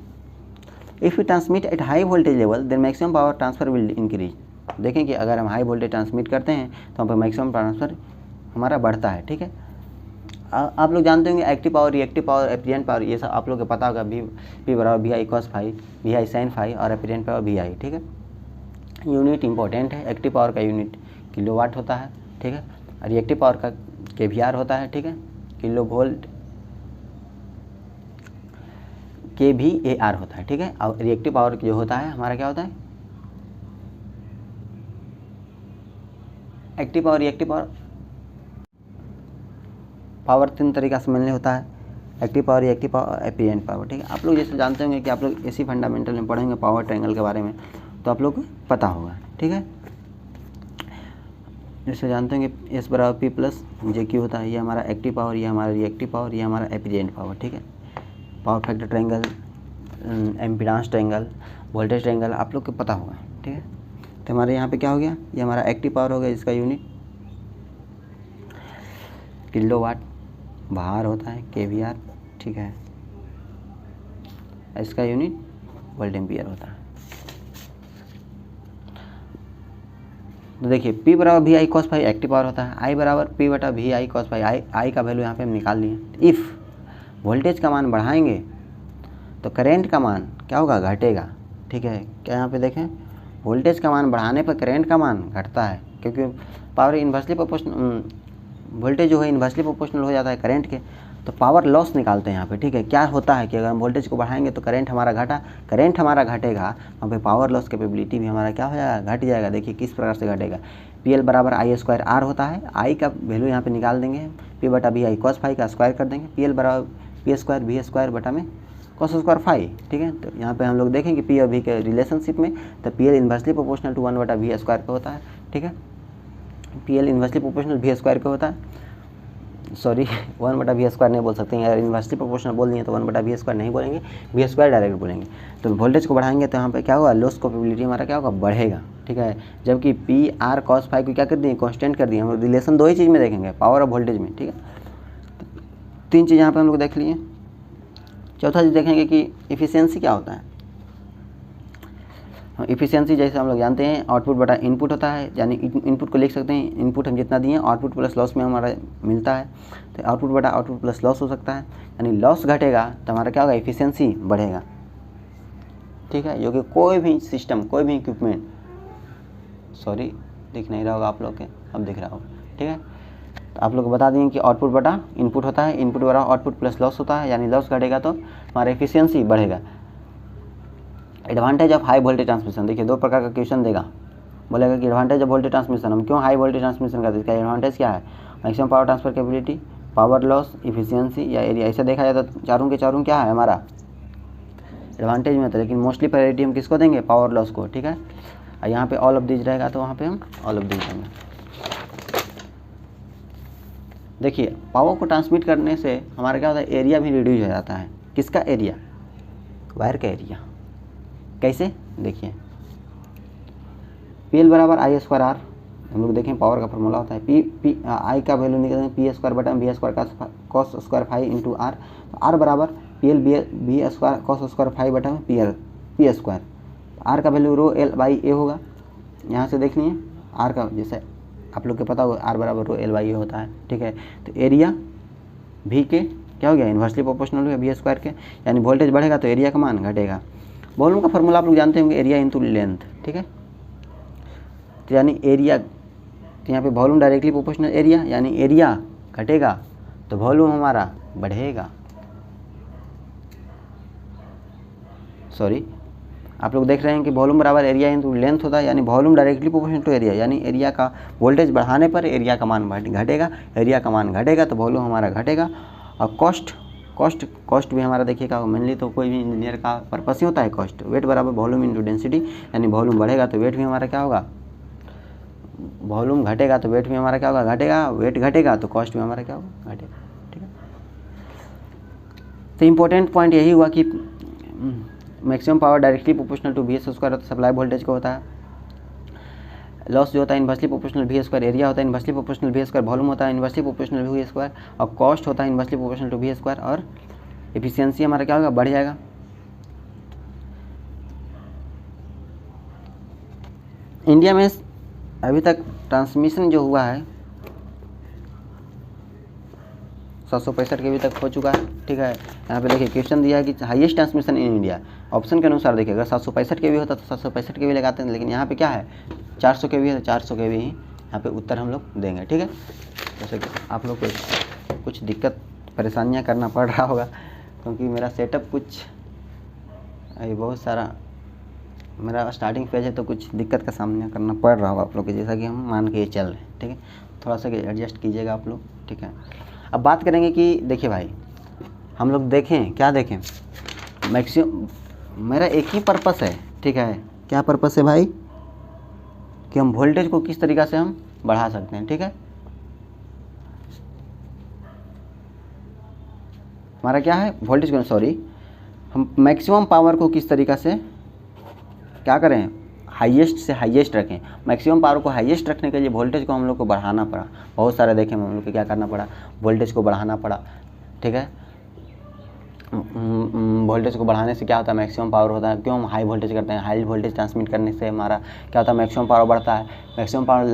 If you transmit at high voltage level then maximum power transfer will increase. देखें कि अगर हम हाई वोल्टेज ट्रांसमिट करते हैं तो वहाँ पर मैक्सिमम ट्रांसफ़र हमारा बढ़ता है, ठीक है। आप लोग जानते होंगे active power, reactive power, apparent power, ये सब आप लोग को पता होगा। P बराबर VI cos phi, VI sin phi और एपीरिएंट पावर VI, ठीक है। यूनिट इंपॉर्टेंट है। एक्टिव पावर का यूनिट किलोवाट होता है, ठीक है। और रिएक्टिव पावर का kVAR होता है, ठीक है, किलो वोल्ट kVAR होता है, ठीक है। और रिएक्टिव पावर जो होता है हमारा क्या होता है, active power, reactive power, power 3 तरीका से मिलने होता है, active power, reactive power, efficient power. ठीक है, आप लोग जैसे जानते होंगे कि आप लोग इसी फंडामेंटल में पढ़ेंगे पावर ट्रायंगल के बारे में, तो आप लोग को पता होगा। ठीक है, जैसे जानते हैं कि एस बराबर पी प्लस जे क्यू होता है, ये हमारा एक्टिव पावर, ये हमारा रिएक्टिव पावर, ये हमारा एफिशिएंट पावर। ठीक है, power factor triangle, impedance triangle, voltage triangle आप लोग को पता होगा। ठीक है, तो हमारे यहाँ पे क्या हो गया, ये हमारा एक्टिव पावर हो गया, जिसका यूनिट किलोवाट, भार होता है केवीआर। ठीक है, इसका यूनिट वोल्ट एम्पियर होता है। तो देखिए P बराबर V I cos phi active power होता है, I बराबर P बटा V I cos phi, I का वैल्यू यहाँ पे हम निकाल लिए। इफ़ वोल्टेज का मान बढ़ाएंगे तो करंट का मान क्या होगा, घटेगा। ठीक है, क्या यहाँ पे देखें, वोल्टेज का मान बढ़ाने पर करंट का मान घटता है, क्योंकि पावर इन्वर्सली प्रोपोर्शनल, वोल्टेज जो है इन्वर्सली प्रोपोर्शनल हो जाता है करंट के, तो पावर लॉस निकालते हैं यहाँ पे। ठीक है, क्या होता है कि अगर हम वोल्टेज को बढ़ाएंगे तो करंट हमारा घटा, करंट हमारा घटेगा, वहाँ पे पावर लॉस कैपेबिलिटी भी हमारा क्या हो जाएगा, घट जाएगा। देखिए किस प्रकार से घटेगा, PL बराबर आई स्क्वायर आर होता है, आई का वैल्यू यहाँ पे निकाल देंगे, P बटा वी आई कॉस फाई का स्क्वायर कर देंगे, PL बराबर पी स्क्वायर वी स्क्वायर बटा में कॉस स्क्वायर फाई। ठीक है, तो यहाँ पे हम लोग देखेंगे P और V के रिलेशनशिप में, तो PL इन्वर्सली प्रोपोर्शनल टू 1 बटा वी स्क्वायर का होता है। ठीक है, PL inversely proportional V square का होता है, सॉरी 1 बटा वी स्क्वायर नहीं बोल सकते हैं, अगर इन्वर्सली प्रोपोर्शनल बोल दिए तो 1 बटा वी स्क्वायर नहीं बोलेंगे, वी स्क्वायर डायरेक्ट बोलेंगे। तो वोल्टेज को बढ़ाएंगे तो यहाँ पे क्या होगा, लॉस कैपेबिलिटी हमारा क्या होगा, बढ़ेगा। ठीक है, जबकि पी आर कॉस फाई को क्या कर दिए, कांस्टेंट कर दिए। हम रिलेशन दो ही चीज़ में देखेंगे, पावर और वोल्टेज में। ठीक है, तीन चीज़ यहाँ पे हम लोग देख लिए। चौथा चीज़ देखेंगे कि इफिशियंसी क्या होता है। इफिशियंसी जैसे हम लोग जानते हैं आउटपुट बटा इनपुट होता है, यानी इनपुट को लिख सकते हैं, इनपुट हम जितना दिए आउटपुट प्लस लॉस में हमारा मिलता है, तो आउटपुट बटा आउटपुट प्लस लॉस हो सकता है, यानी लॉस घटेगा तो हमारा क्या होगा, इफिशियंसी बढ़ेगा। ठीक है, जो कि कोई भी सिस्टम, कोई भी इक्विपमेंट, सॉरी दिख नहीं रहा होगा आप लोग के, अब दिख रहा होगा। ठीक है, तो आप लोग को बता दें कि आउटपुट बटा इनपुट होता है, इनपुट बटा आउटपुट प्लस लॉस होता है, यानी लॉस घटेगा तो हमारा एफिशिएंसी बढ़ेगा। Advantage of high voltage transmission, देखिए दो प्रकार का क्वेश्चन देगा, बोलेगा कि एडवांटेज ऑफ वोल्टेज ट्रांसमिशन, हम क्यों हाई वोल्टेज ट्रांसमिशन करते हैं, इसका एडवांटेज क्या है, maximum power transfer capability, power loss, efficiency या एरिया। ऐसा देखा जाए तो चारों के चारों क्या है हमारा एडवांटेज में था, लेकिन मोस्टली प्रायोरिटी हम किसको देंगे, पावर लॉस को। ठीक है, और यहाँ पे ऑल ऑफ दीज रहेगा तो वहाँ पे हम ऑल ऑफ दीज देंगे। देखिए पावर को ट्रांसमिट करने से हमारा क्या होता है, एरिया भी रिड्यूस हो जाता है। किसका एरिया, वायर का एरिया। कैसे, देखिए PL बराबर आई स्क्वायर आर, हम लोग देखें पावर का फॉर्मूला होता है पी आई का वैल्यू निकालेंगे पी स्क्वायर बटा वी स्क्वायर का cos square phi into R, तो आर बराबर PL B square cos square phi बटा में पी स्क्वायर, आर का value rho L by A होगा। यहाँ से देख लीजिए आर का, जैसे आप लोग को पता होगा आर बराबर रो एल बाई ए होता है। ठीक है, तो एरिया भी के क्या हो गया, इन्वर्सली प्रोपोर्शनल हो गया वी स्क्वायर के, यानी वोल्टेज बढ़ेगा तो एरिया का मान घटेगा। वॉल्यूम का फॉर्मूला आप लोग जानते होंगे, एरिया इंटू लेंथ। ठीक है, तो यानी एरिया, तो यहाँ पे वॉल्यूम डायरेक्टली प्रोपोर्शनल एरिया, यानी एरिया घटेगा तो वॉल्यूम हमारा बढ़ेगा। सॉरी, आप लोग देख रहे हैं कि वॉल्यूम बराबर एरिया इंटू लेंथ होता है, यानी volume directly proportional to area, यानी एरिया का वोल्टेज बढ़ाने पर एरिया का मान घटेगा, एरिया का मान घटेगा तो वॉल्यूम हमारा घटेगा। और कॉस्ट भी हमारा देखिएगा, मेनली तो कोई भी इंजीनियर का पर्पस ही होता है कॉस्ट। वेट बराबर वॉल्यूम इंटू डेंसिटी, यानी वॉल्यूम बढ़ेगा तो वेट भी हमारा क्या होगा, वॉल्यूम घटेगा तो वेट भी हमारा क्या होगा, घटेगा, वेट घटेगा तो कॉस्ट भी हमारा क्या होगा, घटेगा। ठीक है, तो इम्पोर्टेंट पॉइंट यही हुआ कि maximum power directly proportional to V square supply voltage को होता है, लॉस जो होता है inversely proportional V square, area होता है inversely proportional V square, volume होता है इन्वर्सली प्रोपोर्शनल वी स्क्वायर, और कॉस्ट होता है inversely proportional to V square, और एफिशिएंसी हमारा क्या होगा, बढ़ जाएगा। इंडिया में अभी तक ट्रांसमिशन जो हुआ है 765 के अभी तक हो चुका है। ठीक है, यहाँ पे देखिए क्वेश्चन दिया है कि highest transmission in India, option के अनुसार देखिए अगर 765 के भी होता तो 765 के भी लगाते हैं, लेकिन यहाँ पे क्या है 400 के भी है, 400 के भी ही यहाँ पे उत्तर हम लोग देंगे। ठीक है, जैसे कि आप लोग को कुछ दिक्कत परेशानियाँ करना पड़ रहा होगा, क्योंकि मेरा सेटअप कुछ अभी बहुत सारा, मेरा स्टार्टिंग फेज है तो कुछ दिक्कत का सामना करना पड़ रहा होगा आप लोग के, जैसा कि हम मान के चल रहे हैं। ठीक है, थोड़ा सा एडजस्ट कीजिएगा आप लोग, ठीक है। अब बात करेंगे कि देखिए भाई, हम लोग देखें, क्या देखें, मैक्सिमम मेरा एक ही पर्पस है, ठीक है। क्या पर्पस है भाई, कि हम वोल्टेज को किस तरीक़ा से हम बढ़ा सकते हैं, ठीक है। हमारा क्या है, वोल्टेज को, सॉरी, हम मैक्सिमम पावर को किस तरीक़ा से क्या करें, हाईएस्ट से हाईएस्ट रखें। मैक्सिमम पावर को हाईएस्ट रखने के लिए वोल्टेज को हम लोग को बढ़ाना पड़ा। बहुत सारे देखें हम लोग को क्या करना पड़ा, वोल्टेज को बढ़ाना पड़ा, ठीक है। वोल्टेज को बढ़ाने से क्या होता है, मैक्सिमम पावर होता है। क्यों हम हाई वोल्टेज करते हैं, हाई वोल्टेज ट्रांसमिट करने से हमारा क्या होता है, मैक्सिमम पावर बढ़ता है। मैक्सिमम पावर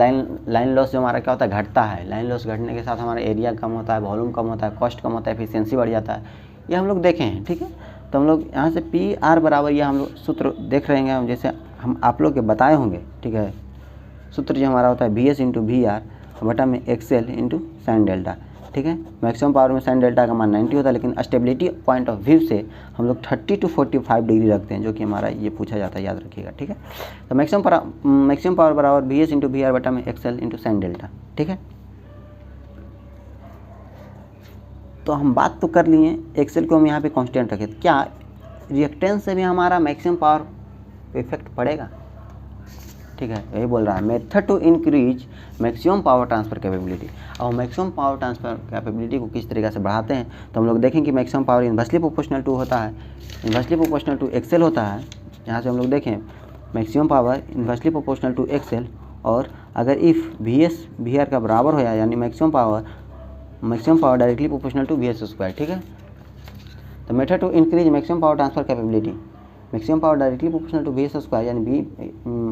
लाइन लॉस जो हमारा क्या होता है, घटता है। लाइन लॉस घटने के साथ हमारा एरिया कम होता है, वॉल्यूम कम होता है, कॉस्ट कम होता है, एफिशिएंसी बढ़ जाता है। ये हम लोग देखे हैं, ठीक है। तो हम लोग यहाँ से पी आर बराबर, यह हम लोग सूत्र देख रहे हैं, जैसे हम आप लोग के बताए होंगे, ठीक है। सूत्र जो हमारा होता है V S into V R बटा में एक्सएल इंटू साइन डेल्टा, ठीक है। मैक्सिमम पावर में साइन डेल्टा का मान 90 होता है, लेकिन स्टेबिलिटी पॉइंट ऑफ व्यू से हम लोग 30 to 45 डिग्री रखते हैं, जो कि हमारा ये पूछा जाता है, याद रखिएगा, ठीक है। तो मैक्सिमम पावर बराबर V S into V R बटा में एक्सएल इंटू साइन डेल्टा, ठीक है। तो हम बात तो कर लिए, एक्सएल को हम यहाँ पे कांस्टेंट रखें, क्या रिएक्टेंस से भी हमारा मैक्सिमम पावर इफेक्ट पड़ेगा, ठीक है। यही बोल रहा है, method to increase maximum power transfer capability. और मैक्सिमम पावर ट्रांसफर कैपेबिलिटी को किस तरीके से बढ़ाते हैं, तो हम लोग देखें कि maximum power inversely proportional to होता है, इन्वर्सली प्रोपोर्शनल टू एक्सएल होता है। यहाँ से हम लोग देखें maximum power inversely proportional to XL, और अगर if V S V R का बराबर हो जाए, यानी maximum power directly proportional to V S square, ठीक है। तो method to increase maximum power transfer capability, maximum power directly proportional to V S square, यानी बी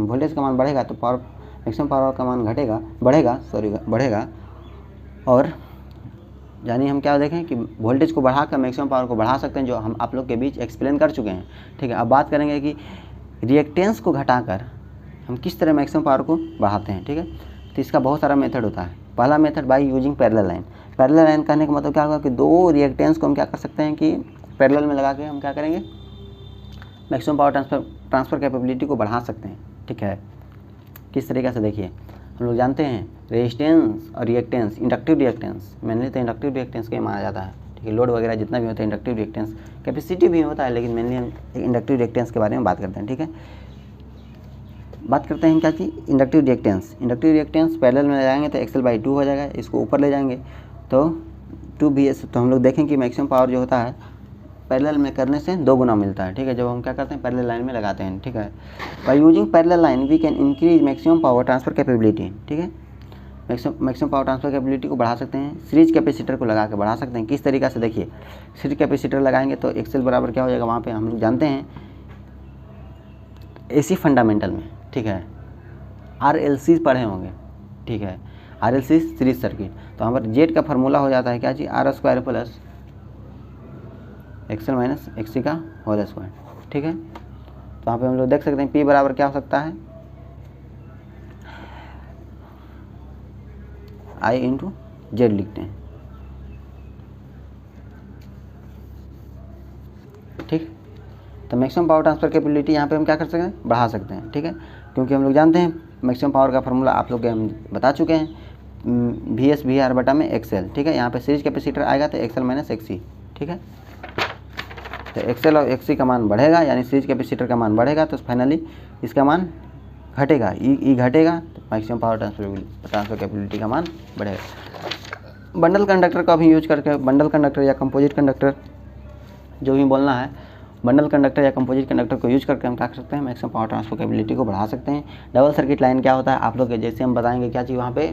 वोल्टेज का मान बढ़ेगा तो पावर मैक्सिमम पावर का मान बढ़ेगा। और यानी हम क्या देखें कि वोल्टेज को बढ़ाकर मैक्सिमम पावर को बढ़ा सकते हैं, जो हम आप लोग के बीच एक्सप्लेन कर चुके हैं, ठीक है। अब बात करेंगे कि रिएक्टेंस को घटाकर हम किस तरह मैक्सिमम पावर को बढ़ाते हैं, ठीक है। तो इसका बहुत सारा मेथड होता है। पहला method by using parallel line. Parallel line कहने का मतलब क्या होगा कि दो रिएक्टेंस को हम क्या कर सकते हैं कि पैरेलल में लगा के हम क्या करेंगे, मैक्सिमम पावर ट्रांसफ़र कैपेबिलिटी को बढ़ा सकते हैं, ठीक है। किस तरीके से, देखिए हम लोग जानते हैं रेजिस्टेंस और रिएक्टेंस, इंडक्टिव रिएक्टेंस, मेनली तो इंडक्टिव रिएक्टेंस का ही माना जाता है, ठीक है। लोड वगैरह जितना भी होता है इंडक्टिव रिएक्टेंस, कैपेसिटी भी होता है, लेकिन मेनली हम इंडक्टिव रिएक्टेंस के बारे में बात करते हैं, ठीक है। बात करते हैं क्या चीज़, इंडक्टिव रिएक्टेंस पैरेलल में ले जाएंगे तो एक्सएल बाई 2 हो जाएगा, इसको ऊपर ले जाएंगे तो 2bs। तो हम लोग देखें कि मैक्सिमम पावर जो होता है पैरेलल में करने से 2 गुना मिलता है, ठीक है, जब हम क्या करते हैं पैरेलल लाइन में लगाते हैं, ठीक है। By using parallel line we can increase maximum power transfer capability, ठीक है। मैक्सिमम पावर ट्रांसफर कैपेबिलिटी को बढ़ा सकते हैं, सीरीज कैपेसिटर को लगा के बढ़ा सकते हैं। किस तरीक़े से, देखिए सीरीज कैपेसिटर लगाएंगे तो एक्सएल बराबर क्या हो जाएगा, वहाँ पे हम लोग जानते हैं एसी फंडामेंटल में, ठीक है, RLC पढ़े होंगे, ठीक है, RLC सीरीज सर्किट। तो यहाँ पर जेड का फार्मूला हो जाता है क्या जी, R square plus XL minus XC का होल स्क्वायर, ठीक है। तो यहाँ पे हम लोग देख सकते हैं P बराबर क्या हो सकता है, I इंटू जेड लिखते हैं, ठीक। तो मैक्सिमम पावर ट्रांसफर कैपेबिलिटी यहाँ पे हम क्या कर सकते हैं, बढ़ा सकते हैं, ठीक है। क्योंकि हम लोग जानते हैं मैक्सिमम पावर का फार्मूला आप लोग के हम बता चुके हैं, VS VR बटा में एक्सएल, ठीक है। यहाँ पे सीरीज कैपेसिटर आएगा तो एक्सएल माइनस एक्सी, ठीक है। तो एक्सएल और एक्सी का मान बढ़ेगा, यानी सीरीज कैपेसिटर का मान बढ़ेगा, तो फाइनली इसका मान घटेगा, ई घटेगा, तो मैक्सिमम पावर ट्रांसफर कैपेबिलिटी का मान बढ़ेगा। बंडल कंडक्टर का भी यूज करके, बंडल कंडक्टर या कंपोजिट कंडक्टर जो भी बोलना है, बंडल कंडक्टर या कंपोजिट कंडक्टर को यूज करके हम क्या कर सकते हैं, मैक्सिमम पावर ट्रांसफर कैपेबिलिटी को बढ़ा सकते हैं। डबल सर्किट लाइन क्या होता है आप लोग के, जैसे हम बताएंगे क्या चीज़ वहाँ पे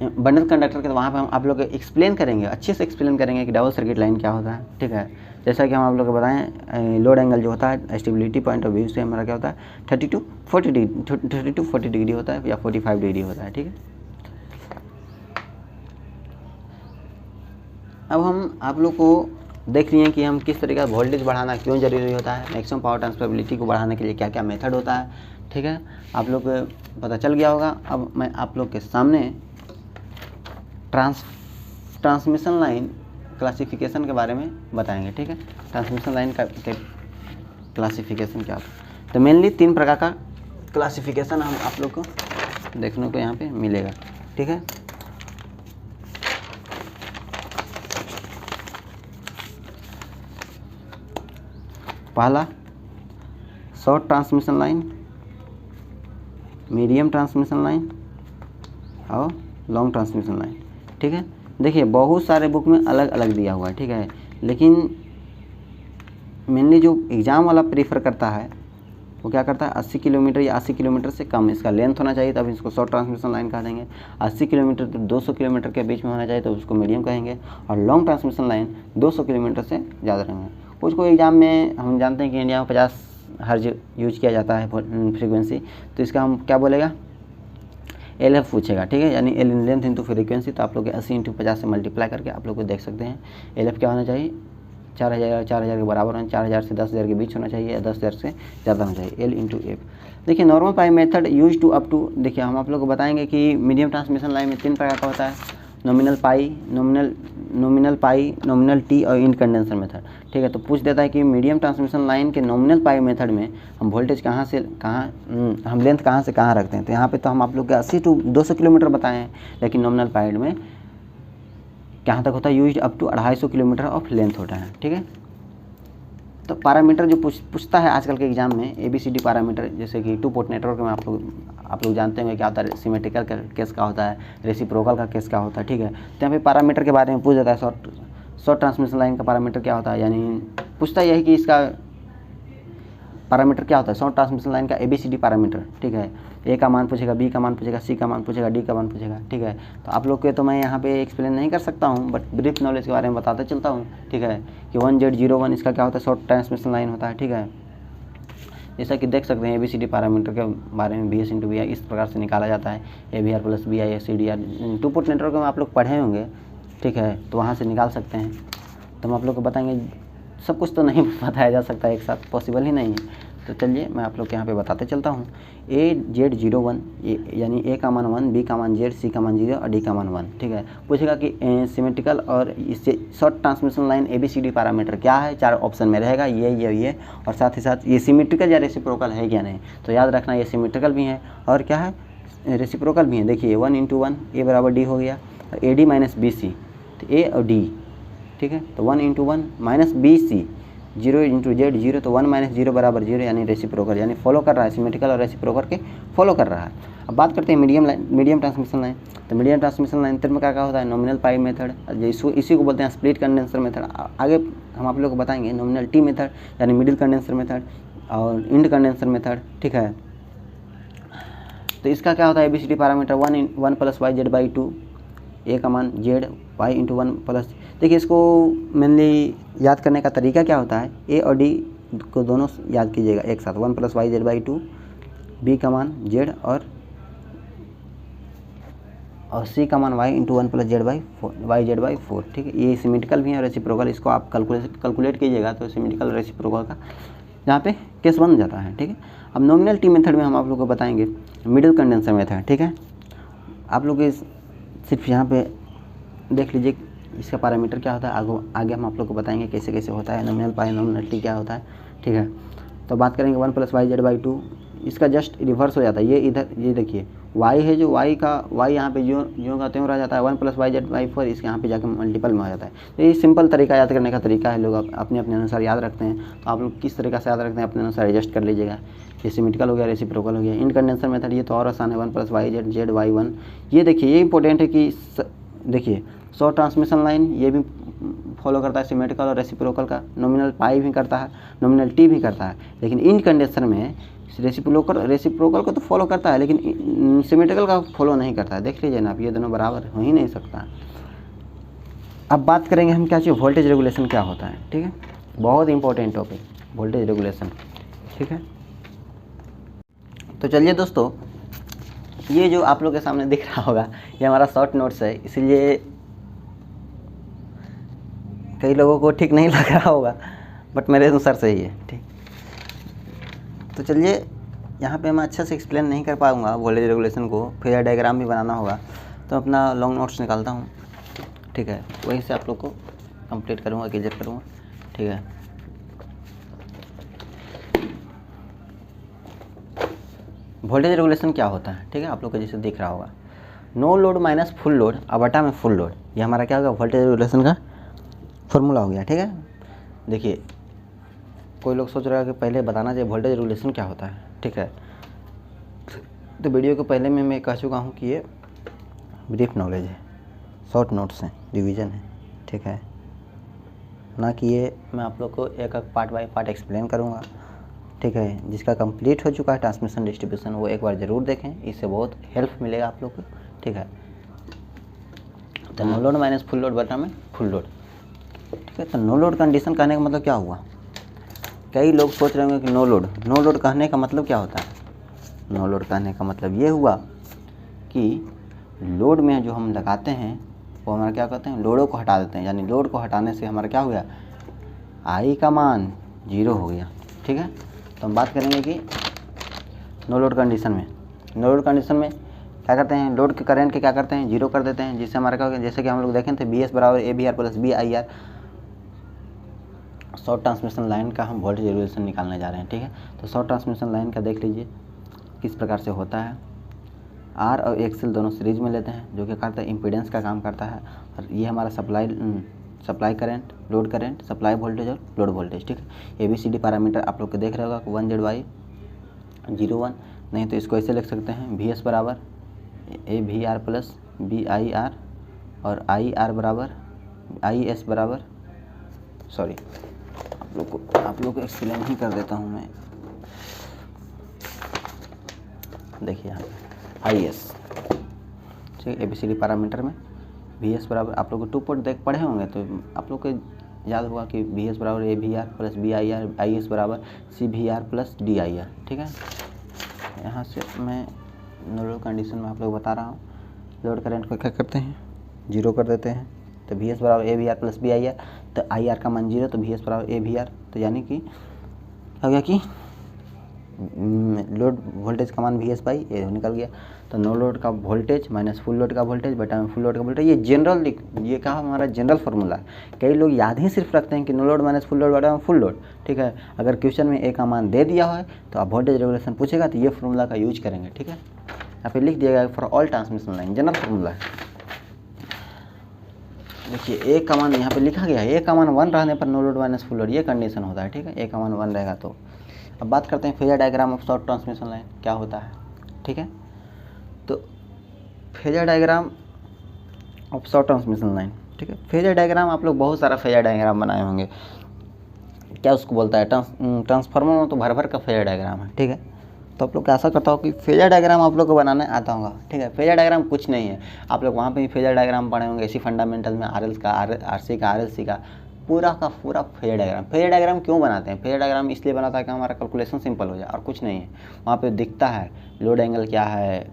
बंडल कंडक्टर के, तो वहाँ पे हम आप लोग एक्सप्लेन करेंगे, अच्छे से एक्सप्लेन करेंगे कि डबल सर्किट लाइन क्या होता है, ठीक है। जैसा कि हम आप लोग को बताएं, लोड एंगल जो होता है स्टेबिलिटी पॉइंट ऑफ व्यू से हमारा क्या होता है 30 to 40 डिग्री होता है या 45 डिग्री होता है, ठीक है। अब हम आप लोग को देख लिए हैं कि हम किस तरीके का वोल्टेज बढ़ाना क्यों ज़रूरी होता है, मैक्सिमम पावर ट्रांसफरेबिलिटी को बढ़ाने के लिए क्या क्या मेथड होता है, ठीक है। आप लोग को पता चल गया होगा। अब मैं आप लोग के सामने ट्रांसमिशन लाइन क्लासिफिकेशन के बारे में बताएंगे, ठीक है। ट्रांसमिशन लाइन का क्लासिफिकेशन क्या होता है, तो मेनली 3 प्रकार का क्लासिफिकेशन हम आप लोग को देखने को यहाँ पे मिलेगा। ठीक है, पहला short transmission line, medium transmission line और लॉन्ग ट्रांसमिशन लाइन। ठीक है, देखिए बहुत सारे बुक में अलग अलग दिया हुआ है। ठीक है, लेकिन मेनली जो एग्ज़ाम वाला प्रीफर करता है वो क्या करता है, 80 किलोमीटर या 80 किलोमीटर से कम इसका लेंथ होना चाहिए, तब इसको शॉर्ट ट्रांसमिशन लाइन कह देंगे। 80 किलोमीटर तो 200 किलोमीटर के बीच में होना चाहिए तो उसको मीडियम कहेंगे। और लॉन्ग ट्रांसमिशन लाइन 200 किलोमीटर से ज़्यादा रहेंगे। कुछ को एग्ज़ाम में हम जानते हैं कि इंडिया में 50 हर्ज यूज किया जाता है फ्रीक्वेंसी, तो इसका हम क्या बोलेगा, LF पूछेगा। ठीक है, यानी L in length into frequency, तो आप लोग 80 इंटू 50 से मल्टीप्लाई करके आप लोग को देख सकते हैं। LF क्या होना चाहिए, 4000 के बराबर होना, 4000 से 10,000 के बीच होना चाहिए या 10,000 से ज़्यादा होना चाहिए, L इंटू एफ। देखिए normal pi method use to up to, देखिए हम आप लोग को बताएंगे कि मीडियम ट्रांसमिशन लाइन में 3 प्रकार का होता है, नॉमिनल पाई, नॉमिनल टी और इनकंडेंसर मेथड। ठीक है, तो पूछ देता है कि मीडियम ट्रांसमिशन लाइन के नॉमिनल पाई मेथड में हम वोल्टेज कहाँ से कहाँ, हम लेंथ कहाँ से कहाँ रखते हैं। तो यहाँ पे तो हम आप लोग के 80 टू 200 किलोमीटर बताए हैं, लेकिन नॉमिनल पाई में कहाँ तक होता है, use up to 250 kilometre of length होता है। ठीक है, तो पैरामीटर जो पूछता है आजकल के एग्जाम में, ABCD पैरामीटर, जैसे कि 2 पोर्ट नेटवर्क में आप लोग जानते होंगे क्या होता है, सिमेट्रिकल का केस का होता है, रेसिप्रोकल का केस का होता है। ठीक है, तो यहाँ पे पैरामीटर के बारे में पूछ देता है, शॉर्ट ट्रांसमिशन लाइन का पैरामीटर क्या होता है, यानी पूछता यही कि इसका पैरामीटर क्या होता है, शॉर्ट ट्रांसमिशन लाइन का ABCD पैरामीटर। ठीक है, A का मान पूछेगा, B का मान पूछेगा, C का मान पूछेगा, D का मान पूछेगा। ठीक है, तो आप लोग के तो मैं यहाँ पे एक्सप्लेन नहीं कर सकता हूँ, बट ब्रीफ नॉलेज के बारे में बताते चलता हूँ। ठीक है, कि 1Z01 इसका क्या होता है, शॉर्ट ट्रांसमिशन लाइन होता है। ठीक है, जैसा कि देख सकते हैं ABCD पैरामीटर के बारे में BS इंटू BI इस प्रकार से निकाला जाता है, AVR plus BI CDR 2 port network में आप लोग पढ़े होंगे। ठीक है, तो वहाँ से निकाल सकते हैं। तो हम आप लोग को बताएंगे, सब कुछ तो नहीं बताया जा सकता एक साथ, पॉसिबल ही नहीं है। तो चलिए मैं आप लोग के यहाँ पे बताते चलता हूँ। AZ01 यानी A का मान 1, B का मान Z, C का मान 0 और D का मान 1। ठीक है, पूछेगा कि सिमेट्रिकल और इससे short transmission line ABCD parameter क्या है, 4 ऑप्शन में रहेगा, ये और साथ ही साथ ये सिमेट्रिकल या रेसिप्रोकल है क्या नहीं। तो याद रखना ये सिमेट्रिकल भी है और क्या है, रेसिप्रोकल भी है। देखिए 1 इंटू 1 A बराबर D हो गया, और AD माइनस BC, तो A और D। ठीक है, तो 1 into 1 minus BC, 0 into Z 0, तो 1 माइनस 0 बराबर 0, यानी रेसिप्रोकल, यानी फॉलो कर रहा है, सिमेट्रिकल और रेसिप्रोकल के फॉलो कर रहा है। अब बात करते हैं मीडियम ट्रांसमिशन लाइन। तो मीडियम ट्रांसमिशन लाइन 3 प्रकार का होता है, नॉमिनल पाई मेथड, इसी को बोलते हैं स्प्लिट कंडेंसर मेथड। आगे हम आप लोग को बताएंगे नॉमिनल टी मेथड यानी मिडिल कंडेंसर मेथड और इंड कंडेंसर मेथड। ठीक है, तो इसका क्या होता है, ABCD parameter 1 plus Y Z by 2, A का मान Z, Y इंटू 1 प्लस। देखिए इसको मेनली याद करने का तरीका क्या होता है, A और D को दोनों याद कीजिएगा एक साथ, 1 plus Y Z by 2, B का मान Z और C का मान Y into 1 plus Z by 4। ठीक है, ये सिमेट्रिकल भी है और रेसिप्रोकल, इसको आप कैलकुलेट कीजिएगा तो सिमेट्रिकल रेसिप्रोकल का यहाँ पे केस बन जाता है। ठीक है, अब नॉमिनल टी मेथड में हम आप लोग को बताएंगे मिडिल कंडेंसर मेथड। ठीक है, आप लोग इस सिर्फ यहाँ पे देख लीजिए इसका पैरामीटर क्या होता है, आगे हम आप लोग को बताएंगे कैसे कैसे होता है, नॉमिनल पाई नॉमिनल टी क्या होता है। ठीक है, तो बात करेंगे 1 प्लस वाई जेड बाई 2, इसका जस्ट रिवर्स हो जाता है, ये इधर ये देखिए y है, जो y यहाँ पे जो का त्यों रह जाता है, 1 प्लस वाई जेड बाई 4, इसके यहाँ पे जाकर मल्टीपल में हो जाता है। तो ये सिंपल तरीका याद करने का तरीका है, लोग अपने अपने अनुसार याद रखते हैं। तो आप लोग किस तरीका से याद रखते हैं अपने अनुसार एडजस्ट कर लीजिएगा। ये सिमेट्रिकल हो गया, रेसिप्रोकल हो गया। इन कंडेंसर मेथड ये तो और आसान है, 1 प्लस वाई जेड वाई 1। ये देखिए ये इंपॉर्टेंट है कि देखिए शॉर्ट ट्रांसमिशन लाइन ये भी फॉलो करता है सिमेट्रिकल और रेसिप्रोकल का, नॉमिनल पाई भी करता है, नॉमिनल टी भी करता है, लेकिन इन कंडेंसर में रेसिप्रोकल को तो फॉलो करता है लेकिन सिमेट्रिकल का फॉलो नहीं करता है। देख लीजिए ना आप, ये दोनों बराबर हो ही नहीं सकता। अब बात करेंगे हम क्या चाहिए, वोल्टेज रेगुलेशन क्या होता है। ठीक है, बहुत इंपॉर्टेंट टॉपिक वोल्टेज रेगुलेशन। ठीक है, तो चलिए दोस्तों, ये जो आप लोग के सामने दिख रहा होगा ये हमारा शॉर्ट नोट्स है, इसलिए कई लोगों को ठीक नहीं लग रहा होगा, बट मेरे अनुसार सही है। ठीक, तो चलिए यहाँ पे मैं अच्छे से एक्सप्लेन नहीं कर पाऊँगा वोल्टेज रेगुलेशन को, फिर डायग्राम भी बनाना होगा, तो अपना लॉन्ग नोट्स निकालता हूँ। ठीक है, वहीं से आप लोग को कंप्लीट करूँगा, क्लियर करूँगा। ठीक है, वोल्टेज रेगुलेशन क्या होता है, ठीक है, आप लोग को जैसे दिख रहा होगा, no load minus full load बटा में फुल लोड, ये हमारा क्या होगा वोल्टेज रेगुलेशन का फॉर्मूला हो गया, ठीक है। देखिए कोई लोग सोच रहा है कि पहले बताना चाहिए वोल्टेज रेगुलेशन क्या होता है, ठीक है। तो वीडियो को पहले में मैं कह चुका हूँ कि ये ब्रीफ नॉलेज है, शॉर्ट नोट्स हैं, रिवीजन है, ठीक है, ना कि ये मैं आप लोग को एक एक पार्ट बाय पार्ट एक्सप्लेन करूँगा, ठीक है। जिसका कंप्लीट हो चुका है ट्रांसमिशन डिस्ट्रीब्यूशन वो एक बार ज़रूर देखें, इससे बहुत हेल्प मिलेगा आप लोग को, ठीक है। तो no load minus full load बटा में फुल लोड, ठीक है। तो नो लोड कंडीशन कहने का मतलब क्या हुआ, कई लोग सोच रहे होंगे कि नो लोड कहने का मतलब क्या होता है। नो लोड कहने का मतलब ये हुआ कि लोड में जो हम लगाते हैं वो हमारा क्या करते हैं, लोडों को हटा देते हैं, यानी लोड को हटाने से हमारा क्या हो गया, आई का मान 0 हो गया, ठीक है। तो हम बात करेंगे कि नो लोड कंडीशन में क्या करते हैं, लोड के करंट के क्या करते हैं 0 कर देते हैं, जिससे हमारा क्या हो गया, जैसे कि हम लोग देखें थे BS बराबर AVR plus BIR, short transmission line का हम वोल्टेज रेगुलेशन निकालने जा रहे हैं, ठीक है। तो शॉर्ट ट्रांसमिशन लाइन का देख लीजिए किस प्रकार से होता है। R और XL दोनों सीरीज में लेते हैं, जो कि करता है इम्पीडेंस का काम करता है, और ये हमारा supply current, load current, supply voltage और लोड वोल्टेज, ठीक है। ABCD पैरामीटर आप लोग को देख रहे होगा 1Z/01, नहीं तो इसको ऐसे लिख सकते हैं VS बराबर AVR प्लस BIR और IR बराबर IS बराबर, सॉरी आप लोग को एक्सप्लेन ही कर देता हूँ मैं। देखिए यहाँ IS, ठीक है, ABCD पैरामीटर में VS बराबर, आप लोग को 2 पोर्ट देख पढ़े होंगे तो आप लोग को याद होगा कि VS बराबर AVR प्लस BIR, IS बराबर CVR प्लस DIR, ठीक है। यहाँ से मैं नो लोड कंडीशन में आप लोग बता रहा हूँ, लोड करंट को क्या करते हैं 0 कर देते हैं, तो VS बराबर AVR प्लस BIR, तो IR का मान 0 तो VS बराबर AVR, तो यानी कि हो गया कि लोड वोल्टेज का मान VS बाई ए निकल गया। तो नो लोड का वोल्टेज माइनस फुल लोड का वोल्टेज बटा में फुल लोड का वोल्टेज, ये जनरल, ये क्या हमारा जनरल फार्मूला है। कई लोग याद ही सिर्फ रखते हैं कि no load minus full load बटा में फुल लोड, ठीक है। अगर क्वेश्चन में ए का मान दे दिया है तो आप वोल्टेज रेगुलेशन पूछेगा तो ये फार्मूला का यूज करेंगे, ठीक है। यहाँ पे लिख दिया गया for all transmission line, general formula है। देखिए ए का मान यहाँ पे लिखा गया है, ए का मान 1 रहने पर no load minus full load, ये कंडीशन होता है, ठीक है। ए का मान 1 रहेगा तो। अब बात करते हैं phasor diagram of short transmission line क्या होता है, ठीक है। तो phasor diagram of short transmission line, ठीक है। फेजर डायग्राम आप लोग बहुत सारा फेजर डायग्राम बनाए होंगे, क्या उसको बोलता है, ट्रांसफार्मर में तो भर भर का फेजर डायग्राम है, ठीक है। तो आप लोग को ऐसा करता हो कि फेजर डायग्राम आप लोग को बनाने आता होगा, ठीक है। फेजर डायग्राम कुछ नहीं है, आप लोग वहाँ पे भी फेजर डायग्राम पढ़े होंगे, इसी फंडामेंटल में RL का, RC का, RLC का पूरा फेजर डायग्राम। फेजर डायग्राम क्यों बनाते हैं, फेजर डायग्राम इसलिए बनाता है कि हमारा कैलकुलेशन सिंपल हो जाए और कुछ नहीं है। वहाँ पे दिखता है लोड एंगल क्या है,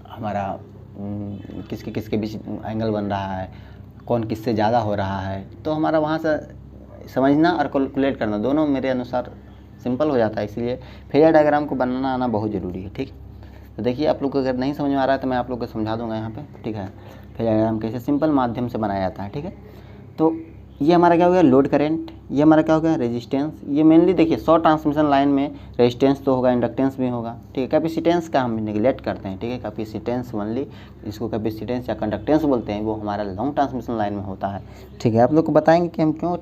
हमारा किसके किसके बीच एंगल बन रहा है, कौन किससे ज़्यादा हो रहा है, तो हमारा वहाँ से समझना और कैलकुलेट करना दोनों मेरे अनुसार सिंपल हो जाता है। इसलिए फेजर डायग्राम को बनाना आना बहुत ज़रूरी है, ठीक। तो देखिए आप लोग को अगर नहीं समझ में आ रहा है तो मैं आप लोग को समझा दूंगा यहाँ पे, ठीक है। फेजर डायग्राम कैसे सिंपल माध्यम से बनाया जाता है, ठीक है। तो ये हमारा क्या हो गया लोड करंट, ये हमारा क्या हो गया रेजिस्टेंस। ये मेनली देखिए शॉर्ट ट्रांसमिशन लाइन में रेजिस्टेंस तो होगा, इंडक्टेंस भी होगा, ठीक है। कैपेसिटेंस का हम नेगलेक्ट करते हैं, ठीक है। कैपेसिटेंस ओनली, इसको कैपेसिटेंस या कंडक्टेंस बोलते हैं, वो हमारा लॉन्ग ट्रांसमिशन लाइन में होता है, ठीक है। आप लोग को बताएंगे कि हम क्यों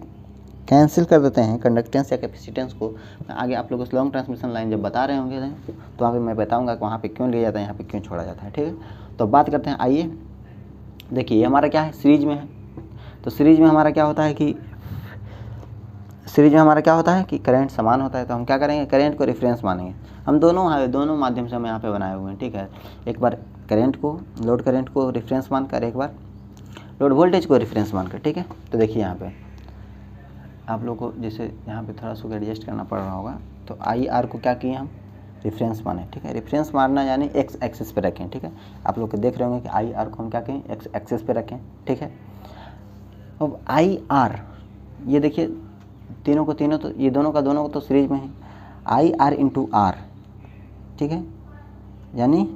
कैंसिल कर देते हैं कंडक्टेंस या कैपेसिटेंस को। आगे आप लोग उस लॉन्ग ट्रांसमिशन लाइन जब बता रहे होंगे तो वहाँ पे मैं बताऊँगा कि वहाँ पे क्यों लिया जाता है, यहाँ पे क्यों छोड़ा जाता है, ठीक है। तो बात करते हैं, आइए देखिए ये हमारा क्या है सीरीज में है। तो सीरीज में हमारा क्या होता है कि करंट समान होता है। तो हम क्या करेंगे, करंट को रेफरेंस मानेंगे। हम दोनों माध्यम से हम यहाँ पे बनाए हुए हैं, ठीक है। एक बार करंट को, लोड करंट को रेफरेंस मानकर, एक बार लोड वोल्टेज को रेफरेंस मानकर, ठीक है। तो देखिए यहाँ पे आप लोग को जैसे यहाँ पे थोड़ा सा एडजस्ट करना पड़ रहा होगा, तो IR को क्या किए हम रेफरेंस माने, ठीक है। रेफरेंस मानना यानी एक्स एक्सिस पे रखें, ठीक है। आप लोग को देख रहे होंगे कि IR को हम क्या कहें एक्स एक्सिस पे रखें, ठीक है। अब IR ये देखिए तीनों को तो ये दोनों का तो सीरीज में है, IR इंटू R, ठीक है। यानी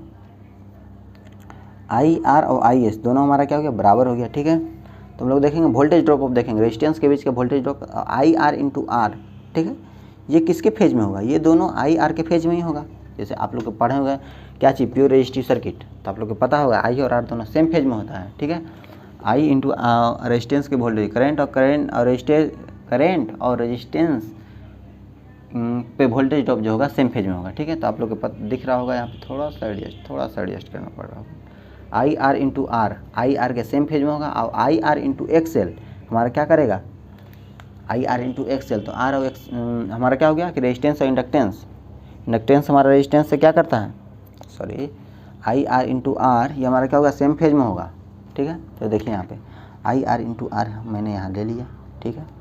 IR और IS दोनों हमारा क्या हो गया बराबर हो गया, ठीक है। तो हम लोग देखेंगे वोल्टेज ड्रॉप ऑफ देखेंगे रेजिस्टेंस के बीच का voltage drop IR into R, ठीक है। ये किसके फेज में होगा, ये दोनों IR के फेज में ही होगा, जैसे आप लोग को पढ़े होंगे क्या चीज़, प्योर रेजिस्टिव सर्किट, तो आप लोग को पता होगा आई और आर दोनों सेम फेज में होता है, ठीक है। आई इंटू रेजिस्टेंस के वोल्टेज, करंट और रेजिस्टेंस पे वोल्टेज ड्रॉप जो होगा सेम फेज में होगा, ठीक है। तो आप लोग को दिख रहा होगा यहाँ पे थोड़ा सा एडजस्ट करना पड़ रहा होगा। I R into R, I R के सेम फेज में होगा, और आई आर इंटू एक्सएल हमारा क्या करेगा, आई आर इंटू एक्सएल, तो आर और एक्स हमारा क्या हो गया कि रेजिस्टेंस और इंडक्टेंस हमारा रेजिस्टेंस से क्या करता है, sorry, I R into R ये हमारा क्या होगा, सेम फेज में होगा, ठीक है। तो देखिए यहाँ पे आई आर इंटू आर मैंने यहाँ ले लिया, ठीक है।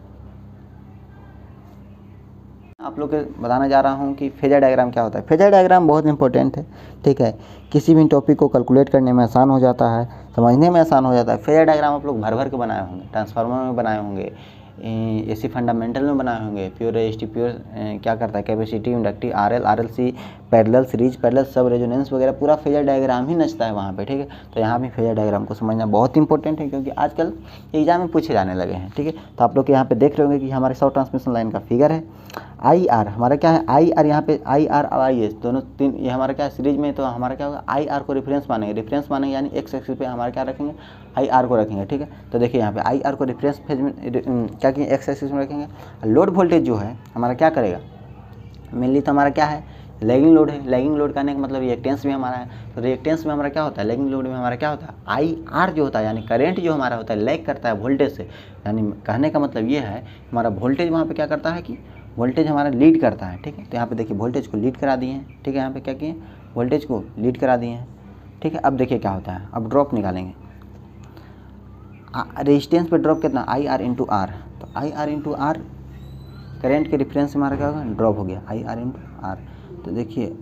आप लोग को बताने जा रहा हूँ कि फेजर डायग्राम क्या होता है। फेजर डायग्राम बहुत इंपॉर्टेंट है, ठीक है। किसी भी टॉपिक को कैलकुलेट करने में आसान हो जाता है, समझने में आसान हो जाता है। फेजर डायग्राम आप लोग भर के बनाए होंगे, ट्रांसफार्मर में बनाए होंगे, एसी फंडामेंटल में बनाए होंगे, प्योर रेजिस्टिव, क्या करता है, कैपेसिटी, इंडक्टिव, आरएल सी, पैरेलल, सीरीज पैरेलल, सब रेजोनेंस वगैरह पूरा फेजर डायग्राम ही नचता है वहाँ पे, ठीक है। तो यहाँ भी फेजर डायग्राम को समझना बहुत इंपॉर्टेंट है, क्योंकि आजकल एग्जाम में पूछे जाने लगे हैं, ठीक है। तो आप लोग यहाँ पे देख रहे होंगे कि हमारे 100 ट्रांसमिशन लाइन का फिगर है। आई आर हमारा क्या है, आई आर यहाँ पे आई आर और आई एस दोनों तीन, ये हमारा क्या है सीरीज में, तो हमारा क्या होगा, आई आर को रेफरेंस मानेंगे, यानी एक्स एक्सिस पे हमारा क्या रखेंगे, आई आर को रखेंगे, ठीक है। तो देखिए यहाँ पे आई आर को रेफरेंस फेज में क्या किए, एक्स एक्सिस में रखेंगे। लोड वोल्टेज जो है हमारा क्या करेगा, मेनली तो हमारा क्या है, लैगिंग लोड है। लैगिंग लोड करने का मतलब रिएक्टेंस भी हमारा है, तो रिएक्टेंस में हमारा क्या होता है, लैगिंग लोड में हमारा क्या होता है, आई आर जो होता है, यानी करंट जो हमारा होता है लैग करता है वोल्टेज से। यानी कहने का मतलब ये है हमारा वोल्टेज वहाँ पे क्या करता है कि वोल्टेज हमारा लीड करता है, ठीक है। तो यहाँ पे देखिए वोल्टेज को लीड करा दिए हैं, ठीक है। यहाँ पे क्या किए, वोल्टेज को लीड करा दिए हैं, ठीक है। अब देखिए क्या होता है, अब ड्रॉप निकालेंगे। रेजिस्टेंस पे ड्रॉप कितना, आई आर इंटू आर, तो I R into R current के रिफरेंस हमारा क्या होगा, ड्रॉप हो गया आई आर इंटू आर। तो देखिए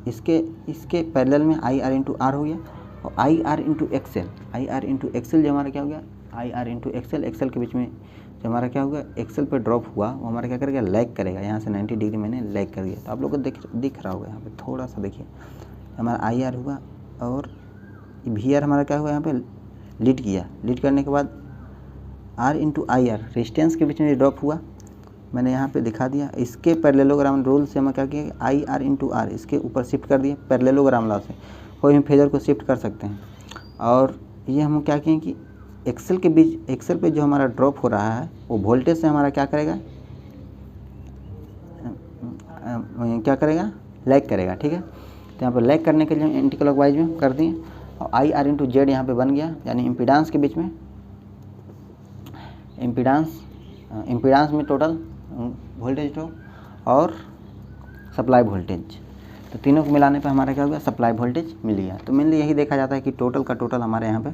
इसके पैरेलल में आई आर इंटू आर हो गया, और आई आर इंटू एक्सएल, आई आर इंटू एक्सएल जो हमारा क्या हो गया, आई आर इंटू एक्सएल, एक्सएल के बीच में जो हमारा क्या होगा, एक्सएल पे ड्रॉप हुआ वो हमारा क्या करेगा, लैग करेगा, यहाँ से 90 डिग्री मैंने लैग कर दिया। तो आप लोग को दिख रहा होगा यहाँ पे थोड़ा सा, देखिए हमारा आई आर हुआ और वी आर हमारा क्या हुआ, यहाँ पे लीड किया, लीड करने के बाद R into I R resistance के बीच में ड्रॉप हुआ, मैंने यहाँ पे दिखा दिया। इसके पैरेललोग्राम रूल से हम क्या किए, आई आर इंटू आर इसके ऊपर शिफ्ट कर दिए, पैरेललोग्राम लॉ से कोई भी फेजर को शिफ्ट कर सकते हैं। और ये हम क्या किए कि एक्सेल के बीच, एक्सेल पे जो हमारा ड्रॉप हो रहा है वो वोल्टेज से हमारा क्या करेगा, लैग करेगा, ठीक है। तो यहाँ पर लैग करने के लिए एंटी क्लॉकवाइज में कर दिए, और आई आर इंटू जेड यहाँ पर बन गया, यानी इम्पीडांस के बीच में, इम्पीडांस में टोटल वोल्टेज ड्रॉप और सप्लाई वोल्टेज, तो तीनों को मिलाने पे हमारा क्या हो गया, सप्लाई वोल्टेज मिल गया। तो मेनली यही देखा जाता है कि टोटल का टोटल हमारे यहाँ पे।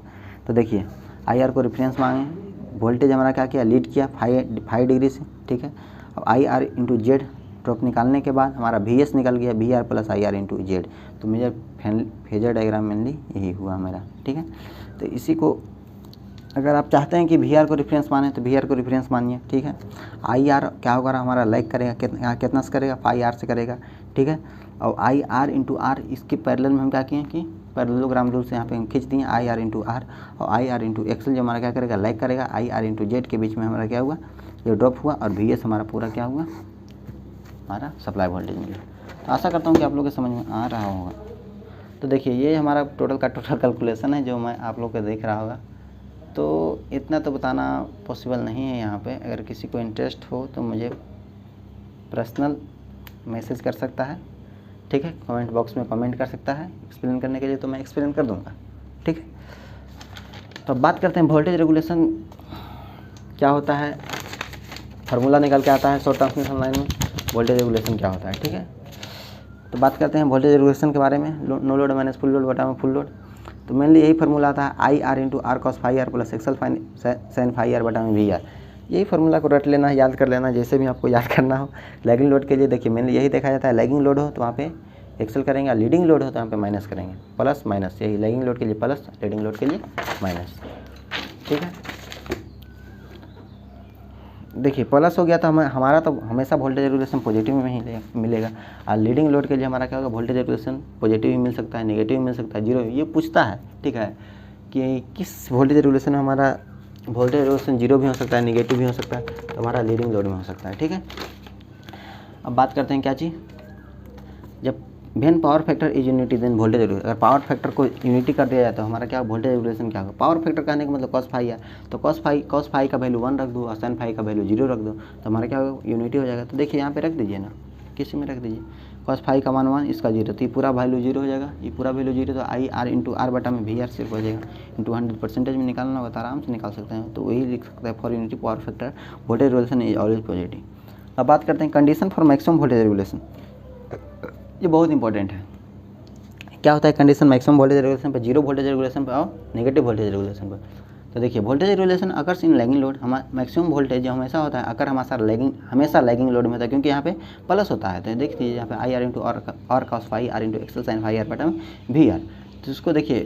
तो देखिए आई आर को रेफरेंस मांगे, वोल्टेज हमारा क्या किया, लीड किया 5 डिग्री से, ठीक है। अब I R into Z drop निकालने के बाद हमारा वी एस निकल गया, V R plus I R into Z. तो मेजर फेजर डायग्राम मेनली यही हुआ मेरा, ठीक है। तो इसी को अगर आप चाहते हैं कि वी आर को रेफरेंस माने तो वी आर को रेफरेंस मानिए, ठीक है। आई आर क्या होगा, हमारा लैग करेगा, कितना से करेगा, 5 आर से करेगा, ठीक है। और आई आर इंटू आर इसके पैरेलल में हम क्या किए कि पैरेललोग्राम रूल से यहाँ पे हम खींच दिए आई आर इंटू आर, और आई आर इंटू एक्सएल जो हमारा क्या करेगा, लैग करेगा, आई आर इंटू जेड के बीच में हमारा क्या हुआ, ये ड्रॉप हुआ, और वी एस हमारा पूरा क्या हुआ, हमारा सप्लाई वोल्टेज मिला। तो आशा करता हूँ कि आप लोग को समझ में आ रहा होगा। तो देखिए ये हमारा टोटल का टोटल कैलकुलेशन है जो मैं आप लोग को देख रहा होगा। तो इतना तो बताना पॉसिबल नहीं है यहाँ पे। अगर किसी को इंटरेस्ट हो तो मुझे पर्सनल मैसेज कर सकता है, ठीक है। कमेंट बॉक्स में कमेंट कर सकता है एक्सप्लेन करने के लिए, तो मैं एक्सप्लेन कर दूँगा, ठीक है। तो अब बात करते हैं वोल्टेज रेगुलेशन क्या होता है। फार्मूला निकल के आता है शॉर्ट ट्रांसमिशन लाइन में वोल्टेज रेगुलेशन क्या होता है, ठीक है। तो बात करते हैं वोल्टेज रेगुलेशन के बारे में, no load minus full load बटा में फुल लोड। तो मेनली यही फार्मूला आता है I R into R cos phi R plus XL sine phi R बटा में वी आर। यही फार्मूला को रट लेना है, याद कर लेना, जैसे भी आपको याद करना हो। लैगिंग लोड के लिए देखिए मेनली यही देखा जाता है, लैगिंग लोड हो तो वहाँ पे एक्सेल करेंगे, लीडिंग लोड हो तो यहाँ पे माइनस करेंगे, प्लस माइनस, यही लैगिंग लोड के लिए प्लस, लीडिंग लोड के लिए माइनस, ठीक है। देखिए प्लस हो गया तो हमारा तो हमेशा वोल्टेज रेगुलेशन पॉजिटिव में ही मिलेगा, और लीडिंग लोड के लिए हमारा क्या होगा, वोल्टेज रेगुलेशन पॉजिटिव भी मिल सकता है, नेगेटिव भी मिल सकता है, जीरो। ये पूछता है, ठीक है, कि किस वोल्टेज रेगुलेशन में हमारा वोल्टेज रेगुलेशन जीरो भी हो सकता है, नेगेटिव भी हो सकता है, तो हमारा लीडिंग लोड में हो सकता है, ठीक है। अब बात करते हैं क्या चीज़, जब when power factor is unity then voltage regulation, अगर पावर फैक्टर को यूनिटी कर दिया जाए तो हमारा क्या वोल्टेज रेगुलेशन क्या होगा। पावर फैक्टर कहने का मतलब कॉस फाई है, तो कॉस फाई का वैल्यू 1 रख दो और साइन फाई का वैल्यू 0 रख दो, तो हमारा क्या होगा, यूनिटी हो जाएगा। तो देखिए यहाँ पे रख दीजिए ना, किसी में रख दीजिए, कॉस फाई का मान 1, इसका 0, तो ये पूरा वैल्यू 0 हो जाएगा, ये पूरा वैल्यू 0, तो आई आर इंटू आर बटा में वी आर सिर्फ हो जाएगा, इंटू 100% में निकालना होगा तो आराम से निकाल सकते हैं। तो वही लिख सकते हैं, for unity power factor voltage regulation is always positive. अब बात करते हैं condition for maximum voltage regulation, ये बहुत इंपॉर्टेंट है। क्या होता है कंडीशन मैक्सिमम वोल्टेज रेगुलेशन पर, जीरो वोल्टेज रेगुलेशन पर और नेगेटिव वोल्टेज रेगुलेशन पर। तो देखिए voltage regulation occurs in lagging load, हमारा मैक्सिमम वोल्टेज जो हमेशा होता है अगर हमेशा लैगिंग लोड में होता है, क्योंकि यहाँ पे प्लस होता है। तो देख लीजिए यहाँ पे I R into R cos phi R into XL sine phi R बटा वी आर। तो इसको देखिए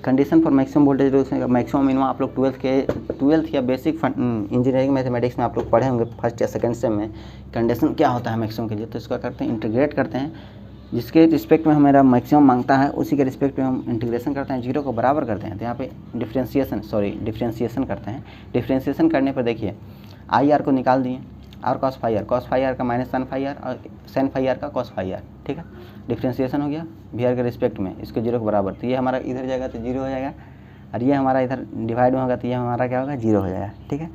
condition for maximum voltage regulation का मैक्सिमम मिनिमम आप लोग ट्वेल्थ या बेसिक इंजीनियरिंग मैथमेटिक्स में आप लोग पढ़े होंगे फर्स्ट या सेकंड सेम में, कंडीशन क्या होता है मैक्सिमम के लिए। तो इसका करते हैं इंटीग्रेट करते हैं, जिसके रिस्पेक्ट में हमारा मैक्सिमम मांगता है उसी के रिस्पेक्ट में हम इंटीग्रेशन करते हैं, 0 को बराबर करते हैं। तो यहाँ पे डिफ्रेंशिएशन करते हैं। डिफ्रेंशिएशन करने पर देखिए आई आर को निकाल दिए, आर कॉस फाई आर का माइनस सन फाई आर और सेन फाई आर का कॉस फाई आर, ठीक है। डिफ्रेंशिएशन हो गया वी आर के रिस्पेक्ट में, इसके 0 के बराबर, तो ये हमारा इधर जाएगा तो 0 हो जाएगा, और ये हमारा इधर डिवाइड में होगा तो ये हमारा क्या होगा 0 हो जाएगा, ठीक है।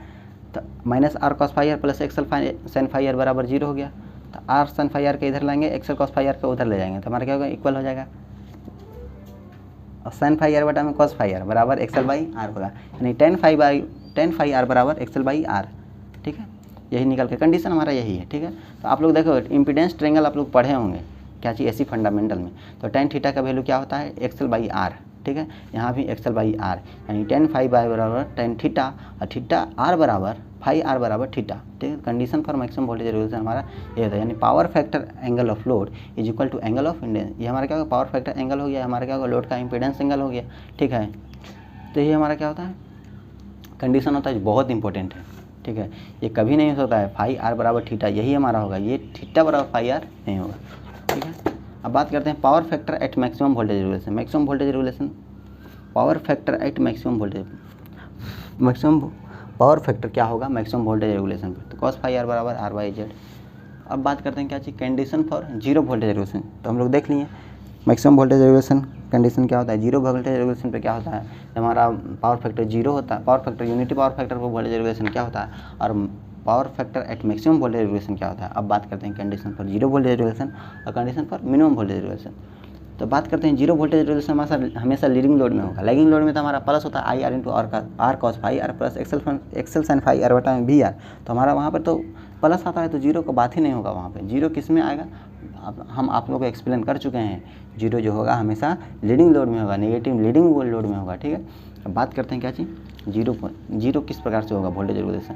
तो minus R cos phi R plus XL sine phi R बराबर 0 हो गया। तो आर सन फाई आर के इधर लाएंगे, एक्सल कॉस फाई आर का उधर ले जाएंगे, तो हमारा क्या होगा इक्वल हो जाएगा, और साइन फाई आर बटा में कॉस फाई आर बराबर एक्सल बाई आर होगा, यानी टेन फाई आर बराबर एक्सल बाई आर, ठीक है। यही निकल के कंडीशन हमारा यही है, ठीक है। तो आप लोग देखो इम्पीडेंस ट्रेंगल आप लोग पढ़े होंगे क्या चीज़ ऐसी फंडामेंटल में, तो टेन थीटा का वैल्यू क्या होता है एक्सल बाई आर, ठीक है। यहाँ भी एक्सल बाई आर, यानी टेन फाई बाई बराबर टेन थीटा और थीटा आर बराबर फाई आर बराबर थीटा, ठीक है। Condition for maximum voltage regulation हमारा ये होता है, यानी power factor angle of load is equal to angle of impedance. ये हमारा क्या होगा पावर फैक्टर एंगल हो गया, हमारा क्या होगा लोड का इंपीडेंस एंगल हो गया, ठीक है। तो ये हमारा क्या होता है कंडीशन होता है, बहुत इंपॉर्टेंट है, ठीक है। ये कभी नहीं होता है फाई आर बराबर थीटा, यही हमारा होगा, ये थीटा बराबर फाई आर नहीं होगा, ठीक है। अब बात करते हैं power factor at maximum voltage regulation. Maximum voltage regulation power factor at maximum power factor क्या होगा मैक्सिमम वोल्टेज रेगुलेशन पर, तो कॉस फाई आर बराबर आर बाई जेड। अब बात करते हैं क्या चीज़ condition for zero voltage regulation. तो हम लोग देख लिए मैक्सिमम वोल्टेज रेगुलेशन कंडीशन क्या होता है, जीरो वोल्टेज रेगुलेशन पे क्या होता है, हमारा पावर फैक्टर 0 होता है, power factor unity power factor पर वोल्टेज रेगुलेशन क्या होता है, और power factor at maximum voltage regulation क्या होता है। अब बात करते हैं condition for zero voltage regulation और condition for minimum voltage regulation. तो बात करते हैं जीरो वोल्टेज रेगुलेशन हमेशा लीडिंग लोड में होगा, लैगिंग लोड में तो हमारा प्लस होता है I R into R cos phi R plus XL sine phi R बटा में वी आर। तो हमारा वहाँ पर तो प्लस आता है, तो जीरो का बात ही नहीं होगा वहाँ पे। जीरो किस में आएगा, हम आप लोगों को एक्सप्लेन कर चुके हैं, जीरो जो होगा हमेशा लीडिंग लोड में होगा, नेगेटिव लीडिंग लोड में होगा, ठीक है। अब बात करते हैं क्या चीज़ जीरो किस प्रकार से होगा वोल्टेज रेगुलेशन।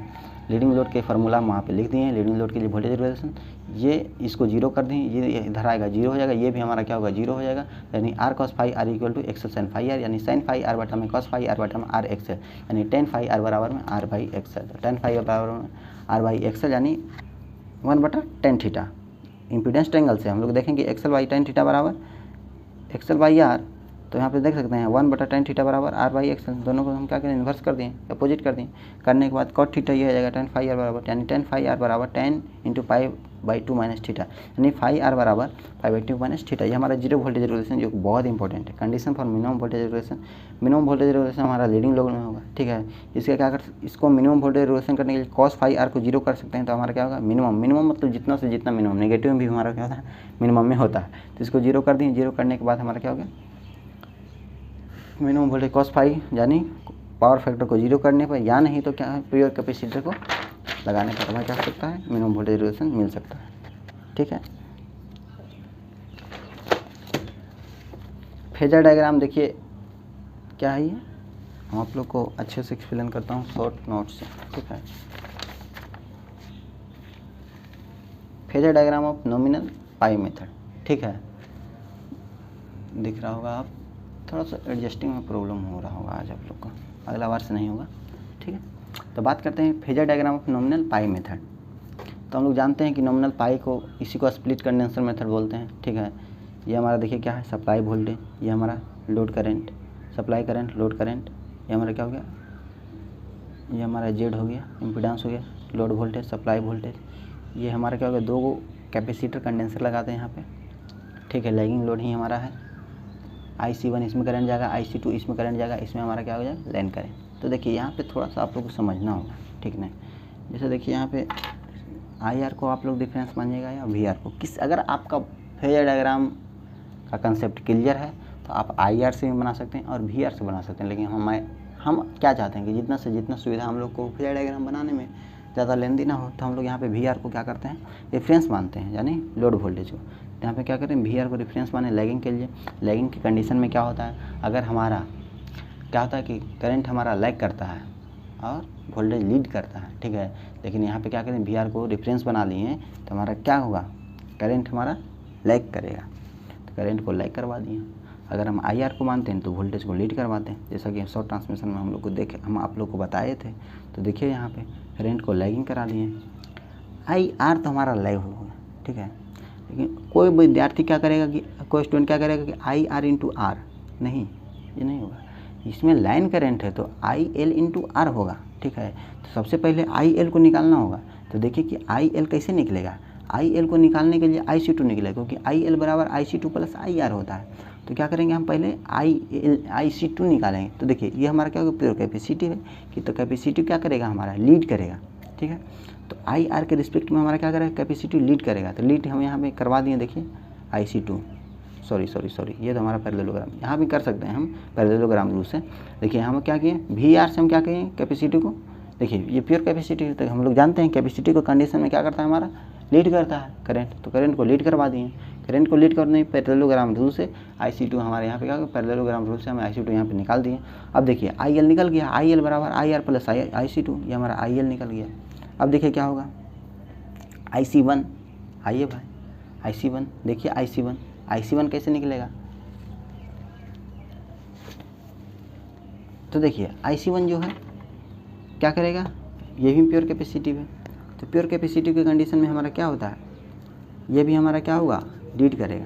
लीडिंग लोड के फार्मूला हम वहाँ पे लिख दिए हैं, लीडिंग लोड के लिए वोल्टेज रेगुलेशन, ये इसको 0 कर दें, ये इधर आएगा 0 हो जाएगा, ये भी हमारा क्या होगा 0 हो जाएगा, यानी R cos phi R equal to XL sine phi R, यानी साइन फाई आर बटा में कॉस फाई आर बटा में आर एक्सल, यानी टेन फाई आर बराबर में R by XL, tan phi बराबर में आर बाई एक्सल, यानी 1/10 थीटा। इम्पीडेंस ट्रेंगल से हम लोग देखेंगे एक्सल बाई टेन थीटा बराबर एक्सल बाई आर, तो यहाँ पे देख सकते हैं 1/10 थीटा बराबर आर बाई एक्सल, दोनों को हम क्या करें इन्वर्स कर दिए, अपोजिट कर दिए, करने के बाद कॉट थीटा ये हो जाएगा टेन फाई आर बराबर, यानी टेन फाई आर बराबर 10 into pi by 2 minus theta, यानी फाई आर बराबर पाई बाई 2 माइनस थीटा। ये हमारा जीरो वोल्टेज रेगुलेशन जो बहुत इंपॉर्टेंट है। Condition for minimum voltage regulation, minimum voltage regulation हमारा लीडिंग लोड में होगा, ठीक है। इसका क्या कर इसको मिनिमम वोल्टेज रेगुलेशन करने के लिए कॉस फाई आर को 0 कर सकते हैं, तो हमारा क्या होगा मिनिमम मतलब जितना से जितना मिनिमम, नेगेटिव में भी हमारा क्या होता है मिनिमम में होता है, तो इसको 0 कर दिए। 0 करने के बाद हमारा क्या हो गया मिनिमम वोल्टेज कॉस फाई, यानी पावर फैक्टर को 0 करने पर, या नहीं तो क्या है प्योर कैपेसिटर को लगाने पर हमें क्या हो सकता है मिनिमम वोल्टेज रेगुलेशन मिल सकता है, ठीक है। फेजर डायग्राम देखिए क्या है, ये हम आप लोग को अच्छे से एक्सप्लेन करता हूँ शॉर्ट नोट से, ठीक है। Phasor diagram of nominal pi method, ठीक है, दिख रहा होगा। आप थोड़ा सा एडजस्टिंग में प्रॉब्लम हो रहा होगा आज आप लोग को, अगला बार से नहीं होगा, ठीक है। तो बात करते हैं phasor diagram of nominal pi method. तो हम लोग जानते हैं कि नॉमिनल पाई को इसी को स्प्लिट कंडेंसर मेथड बोलते हैं, ठीक है। ये हमारा देखिए क्या है सप्लाई वोल्टेज, ये हमारा load current, supply current load current, ये हमारा क्या हो गया ये हमारा जेड हो गया, इम्पीडेंस हो गया, लोड वोल्टेज सप्लाई वोल्टेज। ये हमारा क्या हो गया दो कैपेसिटर कंडेंसर लगाते हैं यहाँ पे, ठीक है, लैगिंग लोड ही हमारा है। IC1 इसमें करंट जाएगा, IC2 इसमें करंट जाएगा, इसमें हमारा क्या हो जाएगा, लाइन करंट। तो देखिए यहाँ पे थोड़ा सा आप लोग को समझना होगा, ठीक नहीं। जैसे देखिए यहाँ पे IR को आप लोग डिफरेंस मानिएगा या VR को, अगर आपका फेजर डायग्राम का कंसेप्ट क्लियर है तो आप IR से भी बना सकते हैं और VR से बना सकते हैं। लेकिन हम क्या चाहते हैं कि जितना से जितना सुविधा हम लोग को फेजर डायग्राम बनाने में ज़्यादा लेंदी ना हो, तो हम लोग यहाँ पे VR को क्या करते हैं, रेफरेंस मानते हैं, यानी लोड वोल्टेज को। यहाँ पे क्या करें, VR को रेफरेंस माने लैगिंग के लिए। लैगिंग की कंडीशन में क्या होता है, अगर हमारा क्या होता है कि करंट हमारा लैग करता है और वोल्टेज लीड करता है, ठीक है। लेकिन यहाँ पे क्या करें, VR को रेफरेंस बना लिए तो हमारा क्या होगा, करंट हमारा लैग करेगा, तो करंट को लैग करवा दिए। अगर हम IR को मानते हैं तो वोल्टेज को लीड करवाते हैं, जैसा कि शॉर्ट ट्रांसमिशन में हम आप लोग को बताए थे। तो देखिए यहाँ पे करंट को लैगिंग करा दिए, IR तो हमारा लैग होगा, ठीक है। लेकिन कोई विद्यार्थी क्या करेगा कि कोई स्टूडेंट क्या करेगा कि IR इंटू R, नहीं, ये नहीं होगा। इसमें लाइन करंट है तो IL इंटू R होगा, ठीक है। तो सबसे पहले IL को निकालना होगा। तो देखिए कि IL कैसे निकलेगा, IL को निकालने के लिए IC2 निकलेगा, क्योंकि IL बराबर IC2 प्लस IR होता है। तो क्या करेंगे, हम पहले IC2 निकालेंगे। तो देखिए ये हमारा क्या होगा, प्योर कैपेसिटी है कि, तो कैपेसिटी क्या करेगा, हमारा लीड करेगा, ठीक है। तो IR के रिस्पेक्ट में हमारा क्या करेगा, कैपेसिटी लीड करेगा। तो लीड हम यहाँ पे करवा दिए, देखिए IC2, सॉरी, ये तो हमारा पैरेललोग्राम, यहाँ भी कर सकते हैं हम पैरेललोग्राम रूल से। देखिए हम क्या किए, VR से हम क्या किए, कैपेसिटी को, देखिए ये प्योर कैपेसिटी है। तो हम लोग जानते हैं कैपेसिटी को कंडीशन में क्या करता है, हमारा लीड करता है करंट, तो करंट को लीड करवा दिए। करंट को लीड करने पैरेललोग्राम रूल से IC2 हमारे यहाँ पे क्या होगा, पैरेललोग्राम रूल से हमें IC2 यहाँ पे निकाल दिए। अब देखिए IL निकल गया, IL बराबर IR प्लस IC2, ये हमारा IL निकल गया। अब देखिए क्या होगा, IC1, आइए भाई IC1, देखिए IC1 कैसे निकलेगा। तो देखिए IC1 जो है क्या करेगा, ये भी प्योर कैपेसिटी है। तो प्योर कैपेसिटी की कंडीशन में हमारा क्या होता है, ये भी हमारा क्या होगा, लीड करेगा।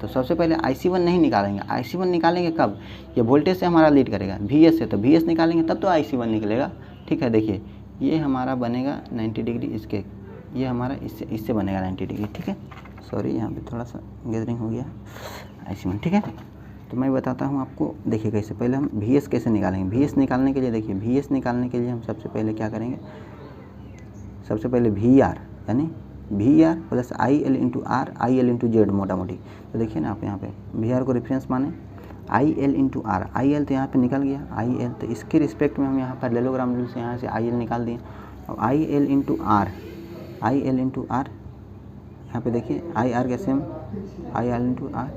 तो सबसे पहले IC1 नहीं निकालेंगे, IC1 निकालेंगे कब, ये वोल्टेज से हमारा लीड करेगा, VS से, तो VS निकालेंगे तब तो IC1 निकलेगा, ठीक है। देखिए ये हमारा बनेगा 90 डिग्री, इसके ये हमारा इससे बनेगा 90 डिग्री, ठीक है। सॉरी यहाँ पे थोड़ा सा गैदरिंग हो गया, IC1, ठीक है। तो मैं बताता हूँ आपको, देखिए कैसे, पहले हम VS कैसे निकालेंगे। VS निकालने के लिए देखिए, VS निकालने के लिए हम सबसे पहले क्या करेंगे, सबसे पहले VR यानी VR plus IL into R, IL into Z मोटा मोटी। तो देखिए ना आप यहाँ पे VR को रेफरेंस माने, IL इंटू R, IL तो यहाँ पे निकल गया, IL तो इसके रिस्पेक्ट में हम यहाँ पर पैरेललोग्राम रूल से यहाँ से IL निकाल दिए। और IL into R, IL into R, यहाँ पे देखिए IR कैसे हम IL into R,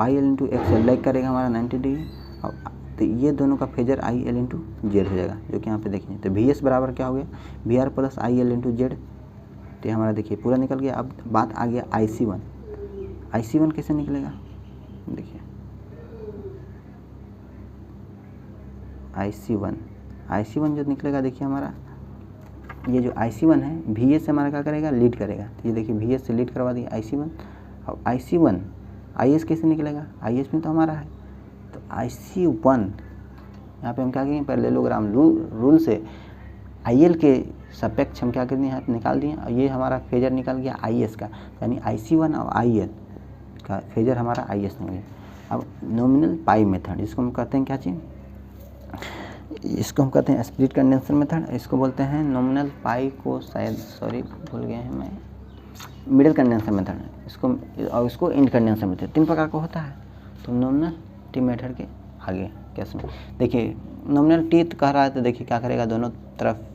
IL into XL lag करेगा हमारा 90 डिग्री। और तो ये दोनों का फेजर IL इंटू Z हो जाएगा, जो कि यहाँ पे देखिए। तो VS बराबर क्या हो गया, VR plus IL into Z, तो हमारा देखिए पूरा निकल गया। अब बात आ गया IC1 कैसे निकलेगा, देखिए IC1 जो निकलेगा, देखिए हमारा ये जो IC1 है VS से हमारा क्या करेगा, लीड करेगा। तो ये देखिए VS से लीड करवा दिया IC1। और IC1 IS कैसे निकलेगा, IS में तो हमारा है, तो IC1 यहाँ पे हम क्या करेंगे, पैरेललोग्राम रूल से IL के सापेक्ष हम क्या कर दिए, यहाँ पे निकाल दिए। और ये हमारा फेजर निकल गया IS का, यानी IC1 और IL का फेजर हमारा IS निकल गया। अब नॉमिनल पाई मेथड, इसको हम कहते हैं क्या चीज़, इसको हम कहते हैं स्प्लिट कंडेंसर मेथड, इसको बोलते हैं नॉमिनल पाई को, शायद सॉरी भूल गए हैं मैं, मिडिल कंडेंसर मेथड इसको, और इसको इंड कंडेंसर मेथड, 3 प्रकार का होता है। तो नॉमिनल टी मेथड के आगे कैसे, देखिए नॉमिनल टी कह रहा है, तो देखिए क्या करेगा, दोनों तरफ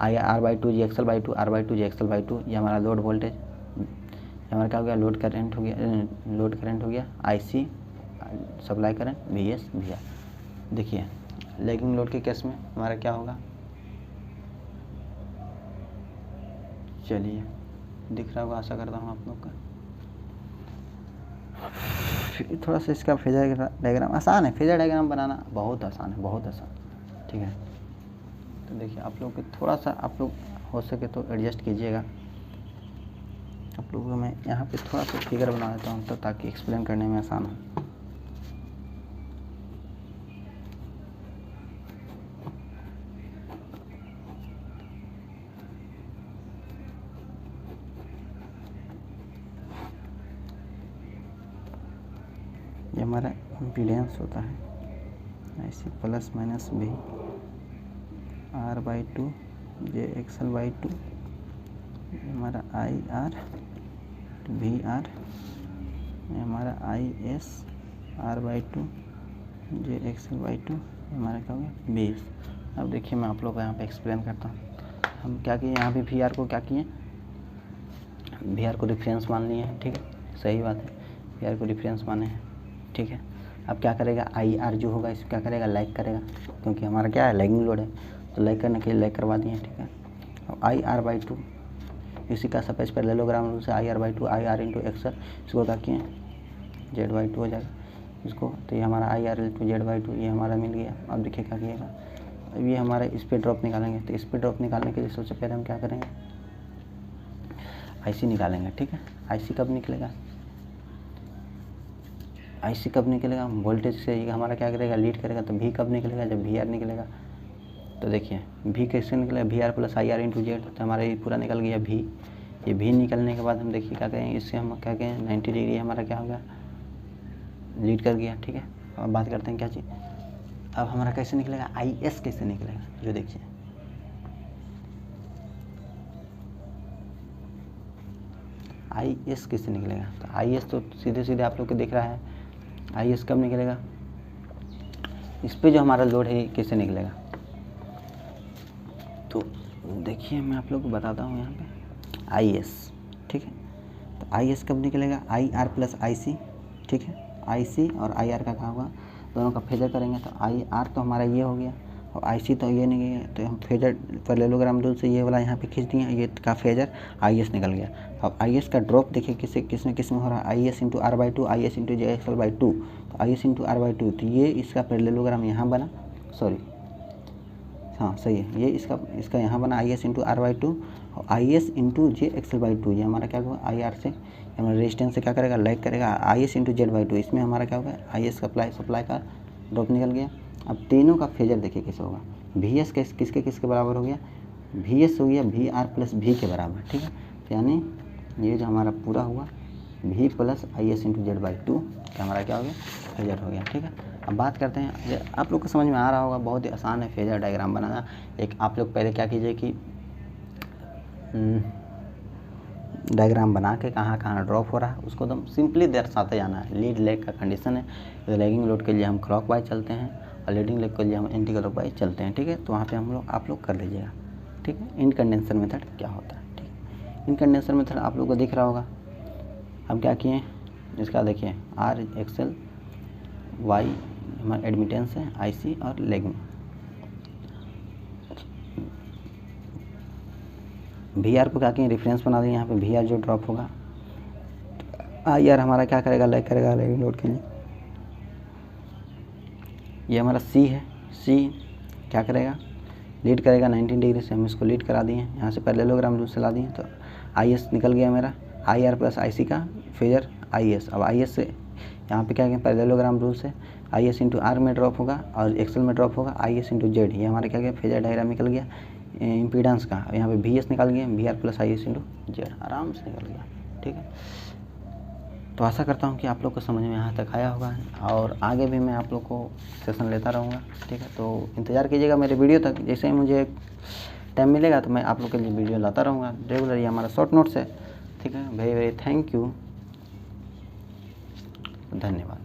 R/2 जी XL/2, R/2 जी XL/2, ये हमारा लोड वोल्टेज, हमारा क्या हो गया, लोड करंट हो गया IC, supply current VS VR। देखिए लैगिंग लोड के केस में हमारा क्या होगा, चलिए दिख रहा होगा, आशा करता हूँ आप लोग का। थोड़ा सा इसका फेजर डायग्राम आसान है, फेजर डायग्राम बनाना बहुत आसान है, बहुत आसान, ठीक है। तो देखिए आप लोग थोड़ा सा, आप लोग हो सके तो एडजस्ट कीजिएगा। आप लोगों को मैं यहाँ पे थोड़ा सा फिगर बना देता हूँ, तो ताकि एक्सप्लेन करने में आसान हो। ये हमारा इम्पीडेंस होता है, ऐसे प्लस माइनस भी R/2 JXL/2, हमारा IR VR, ये हमारा IS R/2 JXL/2, हमारा क्या हो गया 20। अब देखिए मैं आप लोग को यहाँ पे एक्सप्लेन करता हूँ। हम क्या किए यहाँ पे VR को क्या किए, VR को रेफरेंस मान लिए हैं, ठीक है, सही बात है, VR को रेफरेंस माने हैं, ठीक है। अब क्या करेगा IR जो होगा इसको क्या करेगा, लाइक करेगा, क्योंकि हमारा क्या है लैगिंग लोड है, तो लाइक करने के लिए लाइक करवा दिए, ठीक है। अब IR/2 इसी का सपेज पैरेललोग्राम रूल से IR/2 IR × XL, इसको क्या किए Z/2 हो जाएगा इसको, तो ये हमारा IR × Z/2 ये हमारा मिल गया। अब देखिए क्या किएगा, अब ये हमारे इस पे ड्रॉप निकालेंगे, तो इस पे ड्रॉप निकालने के लिए सबसे पहले हम क्या करेंगे IC निकालेंगे, ठीक है। IC कब निकलेगा, IC कब निकलेगा, वोल्टेज से ये हमारा क्या करेगा लीड करेगा, तो V कब निकलेगा, जब VR निकलेगा। तो देखिए V कैसे निकलेगा, VR + IR × Z, तो हमारा ये पूरा निकल गया V। ये V निकलने के बाद हम देखिए क्या करेंगे, इससे हम क्या कहें 90 डिग्री हमारा क्या हो गया लीड कर गया, ठीक है। अब बात करते हैं क्या चीज़, अब हमारा कैसे निकलेगा IS कैसे निकलेगा, जो देखिए IS कैसे निकलेगा, तो IS तो सीधे सीधे आप लोग को दिख रहा है, IS कब निकलेगा, इस पे जो हमारा लोड है ये कैसे निकलेगा। तो देखिए मैं आप लोग को बताता हूँ यहाँ पे IS, ठीक है, तो IS कब निकलेगा IR + IC, ठीक है। IC और IR का क्या होगा, दोनों का फेजर करेंगे, तो IR तो हमारा ये हो गया और IC तो ये नहीं है, तो हम फेजर पैरेललोग्राम रूल से ये वाला यहाँ पे खींच दिए, ये का फेजर IS निकल गया। अब IS का ड्रॉप देखिए किस में हो रहा है, IS × R/2 IS × JXL/2, तो IS × R/2, तो ये इसका पैरेललोग्राम यहाँ बना, सॉरी हाँ सही है, ये इसका यहाँ बना IS × R/2 और IS × JXL/2, ये हमारा क्या होगा IR से हमारा रेजिस्टेंस से क्या करेगा लाइक करेगा, IS × Z/2, इसमें हमारा क्या होगा IS सप्लाई का ड्रॉप निकल गया। अब तीनों का फेजर देखिए कैसे होगा, VS किसके बराबर हो गया, VS हो गया VR + V के बराबर, ठीक है। तो यानी ये जो हमारा पूरा हुआ V + IS × Z/2 का हमारा क्या हो गया फेजर हो गया, ठीक है। अब बात करते हैं, आप लोग को समझ में आ रहा होगा, बहुत ही आसान है फेजर डायग्राम बनाना। एक आप लोग पहले क्या कीजिए कि डायग्राम बना के कहाँ ड्रॉप हो रहा है उसको एकदम सिंपली दर्शाते जाना है। लीड लेग का कंडीशन है, तो लैगिंग लोड के लिए हम क्लॉकवाइज चलते हैं और लीडिंग लेग के लिए हम एंटी क्लॉकवाइज चलते हैं, ठीक है। तो वहाँ पे आप लोग कर लीजिएगा, ठीक है। इनकंडेंसर मेथड क्या होता है, ठीक है। इनकंडेंसर मेथड आप लोग को दिख रहा होगा। हम क्या किए, इसका देखिए RXL Y हमारा एडमिटेंस है, IC और लैगिंग। VR को क्या किए रेफरेंस बना दिए, यहाँ पे VR जो ड्रॉप होगा, IR हमारा क्या करेगा लाइक करेगा लैगिंग लोड के लिए। ये हमारा C है, C क्या करेगा लीड करेगा 90 डिग्री से, हम इसको लीड करा दिए, यहाँ से पैरेललोग्राम रूल से ला दिए, तो IS निकल गया मेरा, IR + IC का फेजर IS। अब IS से यहाँ पे क्या किया पैरेललोग्राम रूल से IS × R में ड्रॉप होगा और XL में ड्रॉप होगा IS × Z, ये हमारा क्या गया फेजर डायग्राम निकल गया इम्पीडेंस का। यहाँ पे VS निकल गया VR + IS × Z, आराम से निकल गया, ठीक है। तो आशा करता हूँ कि आप लोग को समझ में यहाँ तक आया होगा और आगे भी मैं आप लोग को सेशन लेता रहूँगा, ठीक है। तो इंतज़ार कीजिएगा मेरे वीडियो तक, जैसे ही मुझे टाइम मिलेगा तो मैं आप लोग के लिए वीडियो लाता रहूँगा रेगुलर। ये हमारा शॉर्ट नोट्स है, ठीक है। वेरी वेरी थैंक यू, धन्यवाद।